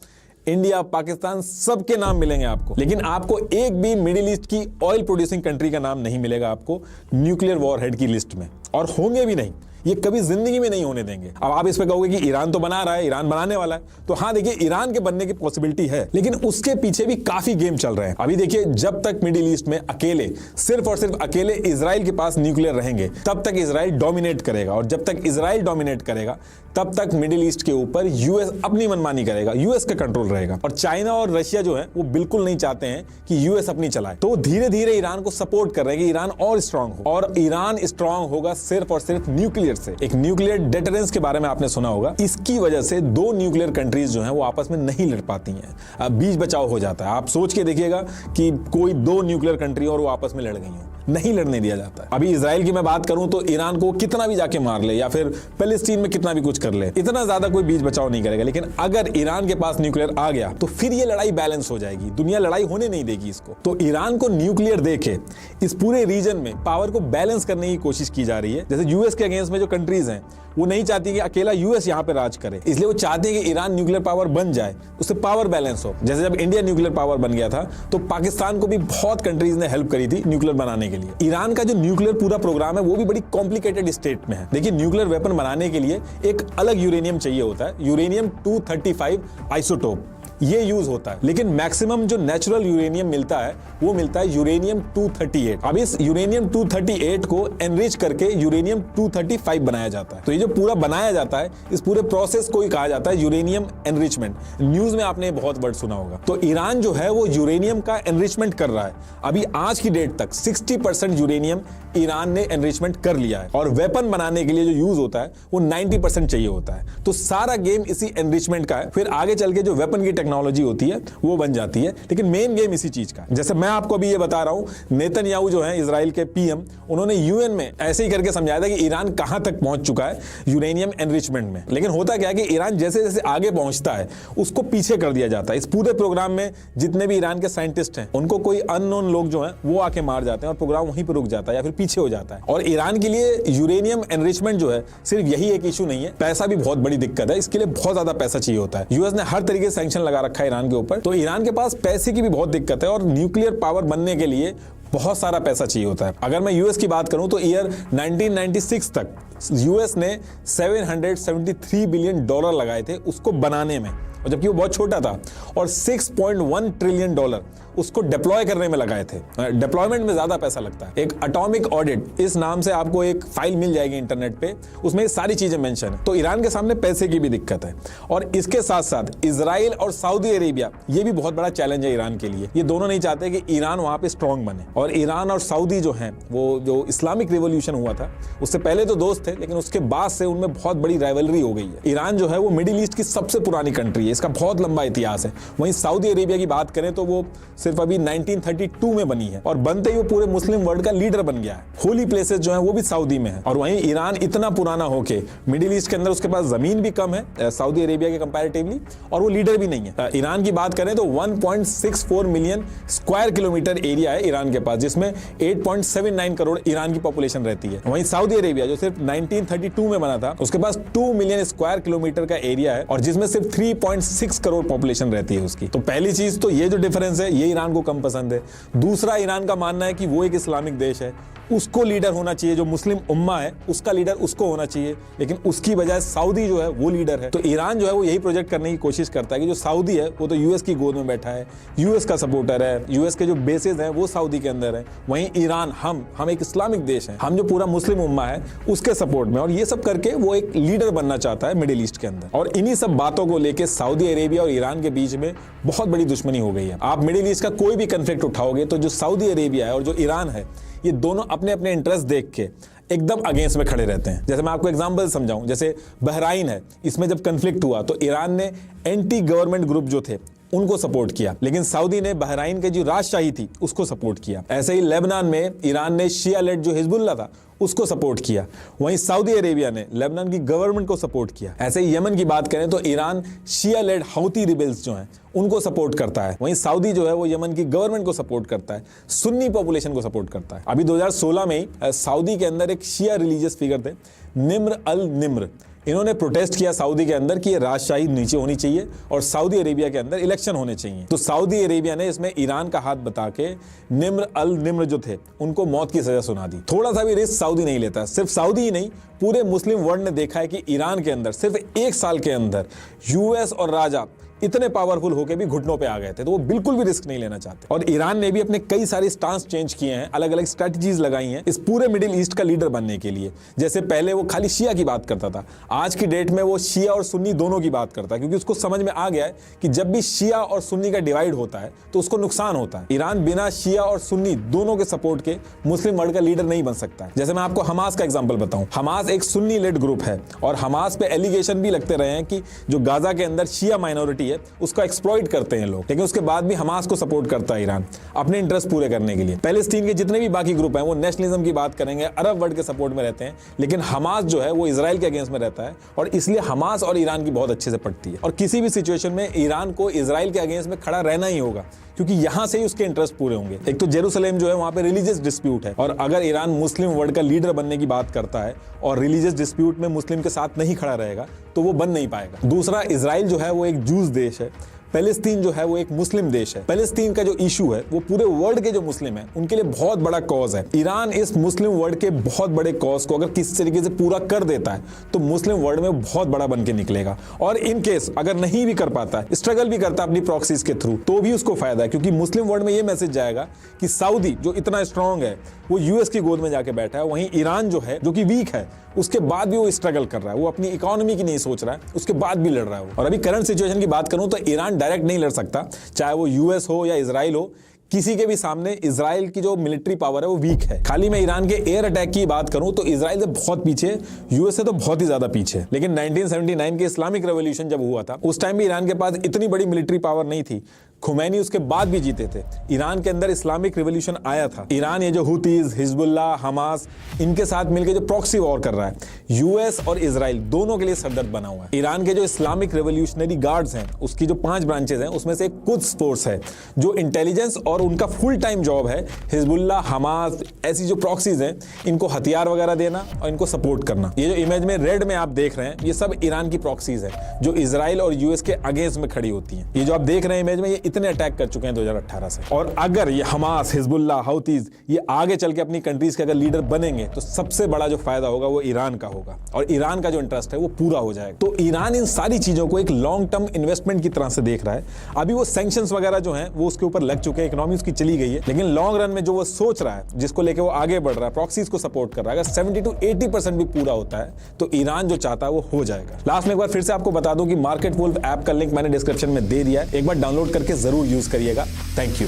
India, Pakistan, सबके नाम मिलेंगे आपको। लेकिन आपको एक भी मिडिल ईस्ट की ऑयल प्रोड्यूसिंग कंट्री का नाम नहीं मिलेगा आपको न्यूक्लियर वॉरहेड की लिस्ट में, और होंगे भी नहीं। ये कभी जिंदगी में नहीं होने देंगे। अब आप इस पे कहोगे कि ईरान तो बना रहा है, ईरान बनाने वाला है, तो हाँ देखिए ईरान के बनने की पॉसिबिलिटी है, लेकिन उसके पीछे भी काफी गेम चल रहे हैं। अभी देखिए जब तक मिडिल ईस्ट में अकेले, सिर्फ और सिर्फ अकेले इजराइल के पास न्यूक्लियर रहेंगे तब तक इजराइल डोमिनेट करेगा, और जब तक इजराइल डोमिनेट करेगा तब तक मिडिल ईस्ट के ऊपर यूएस अपनी मनमानी करेगा, यूएस का कंट्रोल रहेगा। और चाइना और रशिया जो है वो बिल्कुल नहीं चाहते हैं कि यूएस अपनी चलाए, तो धीरे धीरे ईरान को सपोर्ट कर रहे हैं कि ईरान और स्ट्रांग हो। और ईरान स्ट्रांग होगा सिर्फ और सिर्फ न्यूक्लियर से। एक न्यूक्लियर डेटरेंस के बारे में आपने सुना होगा, इसकी वजह से 2 न्यूक्लियर कंट्रीज जो हैं वो आपस में नहीं लड़ पाती हैं, बीच बचाव हो जाता है। आप सोच के देखिएगा कि कोई 2 न्यूक्लियर कंट्री और वो आपस में लड़ गई हो, नहीं लड़ने दिया जाता है। अभी इजराइल की मैं बात करूं तो ईरान को कितना भी जाके मार ले या फिर पैलेस्टीन में कितना भी कुछ कर ले, इतना ज्यादा कोई बीच बचाव नहीं करेगा। लेकिन अगर ईरान के पास न्यूक्लियर आ गया तो फिर ये लड़ाई बैलेंस हो जाएगी, दुनिया लड़ाई होने नहीं देगी इसको। तो ईरान को न्यूक्लियर देके इस पूरे रीजन में पावर को बैलेंस करने की कोशिश की जा रही है। जैसे यूएस के अगेंस्ट में जो कंट्रीज हैं वो नहीं चाहती कि अकेला यूएस यहाँ पे राज करे, इसलिए वो चाहते हैं कि ईरान न्यूक्लियर पावर बन जाए, उससे पावर बैलेंस हो। जैसे जब इंडिया न्यूक्लियर पावर बन गया था तो पाकिस्तान को भी बहुत कंट्रीज ने हेल्प करी थी न्यूक्लियर बनाने के लिए। ईरान का जो न्यूक्लियर पूरा प्रोग्राम है वो भी बड़ी कॉम्प्लिकेटेड स्टेट में है। देखिए न्यूक्लियर वेपन बनाने के लिए एक अलग यूरेनियम चाहिए होता है, यूरेनियम 235 आइसोटोप, ये यूज होता है। लेकिन मैक्सिमम जो नेचुरल यूरेनियम मिलता है वो मिलता है यूरेनियम 238। अब इस यूरेनियम 238 को एनरिच करके यूरेनियम 235 बनाया जाता है। तो ये जो पूरा बनाया जाता है इस पूरे प्रोसेस को ही कहा जाता है यूरेनियम एनरिचमेंट। न्यूज में आपने बहुत वर्ड सुना होगा। तो ईरान जो है वो यूरेनियम का एनरिचमेंट कर रहा है। अभी आज की डेट तक 60% यूरेनियम ईरान ने एनरिचमेंट कर लिया है, और वेपन बनाने के लिए जो यूज होता है वो 90% चाहिए होता है। तो सारा गेम इसी एनरिचमेंट का है। फिर आगे चल के जो वेपन की टेक्नोलॉजी टेक्नोलॉजी होती है वो बन जाती है, लेकिन मेन गेम इसी चीज का। जैसे मैं आपको अभी ये बता रहा हूं, नेतन्याहू जो है इजराइल के पीएम, उन्होंने यूएन में ऐसे ही करके समझाया था कि ईरान कहां तक पहुंच चुका है यूरेनियम एनरिचमेंट में। लेकिन होता क्या है कि ईरान जैसे जैसे आगे पहुंचता है उसको पीछे कर दिया जाता है। इस पूरे प्रोग्राम में जितने भी ईरान के साइंटिस्ट हैं उनको कोई अननोन लोग जो हैं वो आके मार जाते हैं और प्रोग्राम वहीं पर रुक जाता है या फिर पीछे हो जाता है। और ईरान के लिए यूरेनियम एनरिचमेंट जो है सिर्फ यही एक इशू नहीं है, पैसा भी बहुत बड़ी दिक्कत है। इसके लिए बहुत ज्यादा पैसा चाहिए होता है। यूएस ने हर तरीके से सैंक्शन लगा रखा है ईरान के ऊपर, तो ईरान के पास पैसे की भी बहुत दिक्कत है और न्यूक्लियर पावर बनने के लिए बहुत सारा पैसा चाहिए होता है। अगर मैं यूएस की बात करूं तो ईयर 1996 तक यूएस ने $773 बिलियन लगाए थे उसको बनाने में, और जबकि वो बहुत छोटा था, और $6.1 ट्रिलियन उसको डिप्लॉय करने में लगाए थे। डिप्लॉयमेंट में ज्यादा पैसा लगता है। एक एटॉमिक ऑडिट इस नाम से आपको एक फाइल मिल जाएगी इंटरनेट पे, उसमें ये सारी चीजें मेंशन है। तो ईरान के सामने पैसे की भी दिक्कत है, और इसके साथ साथ इजराइल और सऊदी अरेबिया, ये भी बहुत बड़ा चैलेंज है ईरान के लिए। ये दोनों नहीं चाहते कि ईरान वहां पे स्ट्रांग बने। और ईरान और सऊदी जो है, वो जो इस्लामिक रिवॉल्यूशन हुआ था उससे पहले तो दोस्त थे, लेकिन उसके बाद से उनमें बहुत बड़ी राइवलरी हो गई है। ईरान जो है वो मिडिल ईस्ट की सबसे पुरानी कंट्री है, इसका बहुत लंबा इतिहास है। वहीं सऊदी अरेबिया की बात करें तो वो सिर्फ अभी 1932 में बनी है, और बनते ही वो पूरे मुस्लिम वर्ल्ड का लीडर बन गया है। होली प्लेसेस जो है वो भी सऊदी में है। और वहीं ईरान इतना पुराना होके मिडिल ईस्ट के अंदर उसके पास जमीन भी कम है सऊदी अरेबिया के कंपैरेटिवली, और वो लीडर भी नहीं है। ईरान की बात करें तो 1.64 मिलियन स्क्वायर किलोमीटर एरिया है ईरान के पास, जिसमें 8.79 करोड़ ईरान की पॉपुलेशन रहती है। वहीं सऊदी अरेबिया जो सिर्फ 1932 में बना था, उसके पास 2 मिलियन स्क्वायर किलोमीटर का एरिया है, और जिसमें सिर्फ 3.6 करोड़ पॉपुलेशन रहती है उसकी। तो पहली चीज तो ये जो डिफरेंस है ये ईरान को कम पसंद है। दूसरा, ईरान का मानना है कि वो एक इस्लामिक देश है, उसको लीडर होना चाहिए, जो मुस्लिम उम्मा है उसका लीडर उसको होना चाहिए, लेकिन उसकी बजाय सऊदी जो है वो लीडर है। तो ईरान जो है वो यही प्रोजेक्ट करने की कोशिश करता है कि जो सऊदी है वो तो यूएस की गोद में बैठा है, यूएस का सपोर्टर है, यूएस के जो बेसेस हैं वो सऊदी के अंदर है। वहीं ईरान, हम एक इस्लामिक देश है, हम जो पूरा मुस्लिम उम्मा है उसके सपोर्ट में, और ये सब करके वो एक लीडर बनना चाहता है मिडिल ईस्ट के अंदर। और इन्हीं सब बातों को लेकर सऊदी अरेबिया और ईरान के बीच में बहुत बड़ी दुश्मनी हो गई है। आप मिडिल ईस्ट का कोई भी कंफ्लिक्ट उठाओगे तो जो सऊदी अरेबिया है और जो ईरान है, ये दोनों अपने अपने इंटरेस्ट देख के एकदम अगेंस्ट में खड़े रहते हैं। जैसे मैं आपको एग्जांपल समझाऊं, जैसे बहराइन है, इसमें जब कन्फ्लिक्ट हुआ तो ईरान ने एंटी गवर्नमेंट ग्रुप जो थे उनको सपोर्ट किया, लेकिन सऊदी ने बहराइन के जो राजशाही थी उसको सपोर्ट किया। ऐसे ही लेबनान में ईरान ने शिया लेड जो हिजबुल्लाह था उसको सपोर्ट किया, वहीं सऊदी अरेबिया ने लेबनान की गवर्नमेंट को सपोर्ट किया। ऐसे ही यमन की बात करें तो ईरान शिया लेड हौती रिबेल्स जो हैं उनको सपोर्ट करता है, वहीं सऊदी जो है वो यमन की गवर्नमेंट को सपोर्ट करता है, सुन्नी पॉपुलेशन को सपोर्ट करता है। अभी 2016 में ही सऊदी के अंदर एक शिया रिलीजियस फिगर थे, निम्र अल निम्र, इन्होंने प्रोटेस्ट किया सऊदी के अंदर कि ये राजशाही नीचे होनी चाहिए और सऊदी अरेबिया के अंदर इलेक्शन होने चाहिए। तो सऊदी अरेबिया ने इसमें ईरान का हाथ बता के निम्र अल निम्र जो थे उनको मौत की सजा सुना दी। थोड़ा सा भी रिस्क सऊदी नहीं लेता। सिर्फ सऊदी ही नहीं, पूरे मुस्लिम वर्ल्ड ने देखा है कि ईरान के अंदर सिर्फ 1 साल के अंदर यूएस और राजा इतने पावरफुल होके भी घुटनों पे आ गए थे, तो वो बिल्कुल भी रिस्क नहीं लेना चाहते। और ईरान ने भी अपने कई सारे स्टांस चेंज किए हैं, अलग अलग स्ट्रेटजीज लगाई हैं इस पूरे मिडिल ईस्ट का लीडर बनने के लिए। जैसे पहले वो खाली शिया की बात करता था, आज की डेट में वो शिया और सुन्नी दोनों की बात करता है, क्योंकि उसको समझ में आ गया है कि जब भी शिया और सुन्नी का डिवाइड होता है तो उसको नुकसान होता है। ईरान बिना शिया और सुन्नी दोनों के सपोर्ट के मुस्लिम वर्ल्ड का लीडर नहीं बन सकता है। जैसे मैं आपको हमास का एग्जाम्पल बताऊं, हमास एक सुन्नी लेड ग्रुप है, और हमास पे एलिगेशन भी लगते रहे हैं कि जो गाजा के अंदर शिया माइनॉरिटी है उसका एक्सप्लॉइट करते हैं लोग, लेकिन उसके बाद भी हमास को सपोर्ट करता है ईरान अपने इंटरेस्ट पूरे करने के लिए। पैलेस्टीन के जितने भी बाकी ग्रुप हैं वो नेशनलिज्म की बात करेंगे, अरब वर्ल्ड के सपोर्ट में रहते हैं, लेकिन हमास जो है वो इजराइल के अगेंस्ट में रहता है, और इसलिए हमास और ईरान की बहुत अच्छे से पड़ती है। और किसी भी सिचुएशन में ईरान को इजराइल के अगेंस्ट में खड़ा रहना ही होगा, क्योंकि यहां से ही उसके इंटरेस्ट पूरे होंगे। एक तो जेरूसलेम जो है वहां पे रिलीजियस डिस्प्यूट है, और अगर ईरान मुस्लिम वर्ल्ड का लीडर बनने की बात करता है और रिलीजियस डिस्प्यूट में मुस्लिम के साथ नहीं खड़ा रहेगा तो वो बन नहीं पाएगा। दूसरा, इजराइल जो है वो एक जूस देश है, पैलेस्तीन जो है वो एक मुस्लिम देश है। पैलेस्तीन का जो इशू है वो पूरे वर्ल्ड के जो मुस्लिम है उनके लिए बहुत बड़ा कॉज है। ईरान इस मुस्लिम वर्ल्ड के बहुत बड़े कॉज को अगर किसी तरीके से पूरा कर देता है तो मुस्लिम वर्ल्ड में बहुत बड़ा बन के निकलेगा। और इन केस अगर नहीं भी कर पाता है, स्ट्रगल भी करता है अपनी प्रॉक्सीज के थ्रू, तो भी उसको फायदा है, क्योंकि मुस्लिम वर्ल्ड में ये मैसेज जाएगा कि सऊदी जो इतना स्ट्रांग है वो यूएस की गोद में जाके बैठा है, वहीं ईरान जो है जो कि वीक है उसके बाद भी वो स्ट्रगल कर रहा है, वो अपनी इकोनॉमी की नहीं सोच रहा है, उसके बाद भी लड़ रहा है वो। और अभी करंट सिचुएशन की बात करूं तो ईरान डायरेक्ट नहीं लड़ सकता, चाहे वो यूएस हो या इजराइल हो, किसी के भी सामने इजराइल की जो मिलिट्री पावर है वो वीक है। खाली मैं ईरान के एयर अटैक की बात करूं तो इजराइल से बहुत पीछे, यूएस से तो बहुत ही ज्यादा पीछे। लेकिन 1979 के इस्लामिक रेवोल्यूशन जब हुआ था उस टाइम भी ईरान के पास इतनी बड़ी मिलिट्री पावर नहीं थी। खुमैनी उसके बाद भी जीते थे। ईरान के अंदर इस्लामिक रिवॉल्यूशन आया था। ईरान ये जो हुतीज, हिजबुल्लाह, हमास, इनके साथ मिलकर जो प्रॉक्सी वॉर कर रहा है, यूएस और इजराइल दोनों के लिए सरदर्द बना हुआ है। ईरान के जो इस्लामिक रिवॉल्यूशनरी गार्ड्स हैं, उसकी जो 5 ब्रांचेज हैं, उसमें से एक कुद्स फोर्स है जो इंटेलिजेंस और उनका फुल टाइम जॉब है हिजबुल्लाह, हमास, ऐसी जो प्रॉक्सीज हैं इनको हथियार वगैरह देना और इनको सपोर्ट करना। ये जो इमेज में रेड में आप देख रहे हैं ये सब ईरान की प्रॉक्सीज है जो इजराइल और यूएस के अगेंस्ट में खड़ी होती हैं। ये जो आप देख रहे हैं इमेज में, ये इतने अटैक कर चुके हैं 2018 से। और अगर ये हमास, हिजबुल्लाह, हौतीज ये आगे चल के अपनी कंट्रीज के अगर लीडर बनेंगे तो सबसे बड़ा जो फायदा होगा वो ईरान का होगा और ईरान का जो इंटरेस्ट है वो पूरा हो जाएगा। तो ईरान इन सारी चीजों को एक लॉन्ग टर्म इन्वेस्टमेंट की तरह से देख रहा है। अभी वो सैंक्शंस वगैरह जो हैं वो उसके ऊपर लग चुके हैं, इकोनॉमी उसकी चली गई है, लेकिन लॉन्ग रन में जो वो सोच रहा है, जिसको लेके वो आगे बढ़ रहा है, प्रॉक्सीज को सपोर्ट कर रहा है, अगर 70 to 80% भी पूरा होता है तो ईरान जो चाहता है वो हो जाएगा। लास्ट में एक बार फिर से आपको बता दूं कि मार्केट वुल्फ ऐप का लिंक मैंने डिस्क्रिप्शन में दे दिया है, एक बार डाउनलोड करके जरूर यूज करिएगा। Thank you.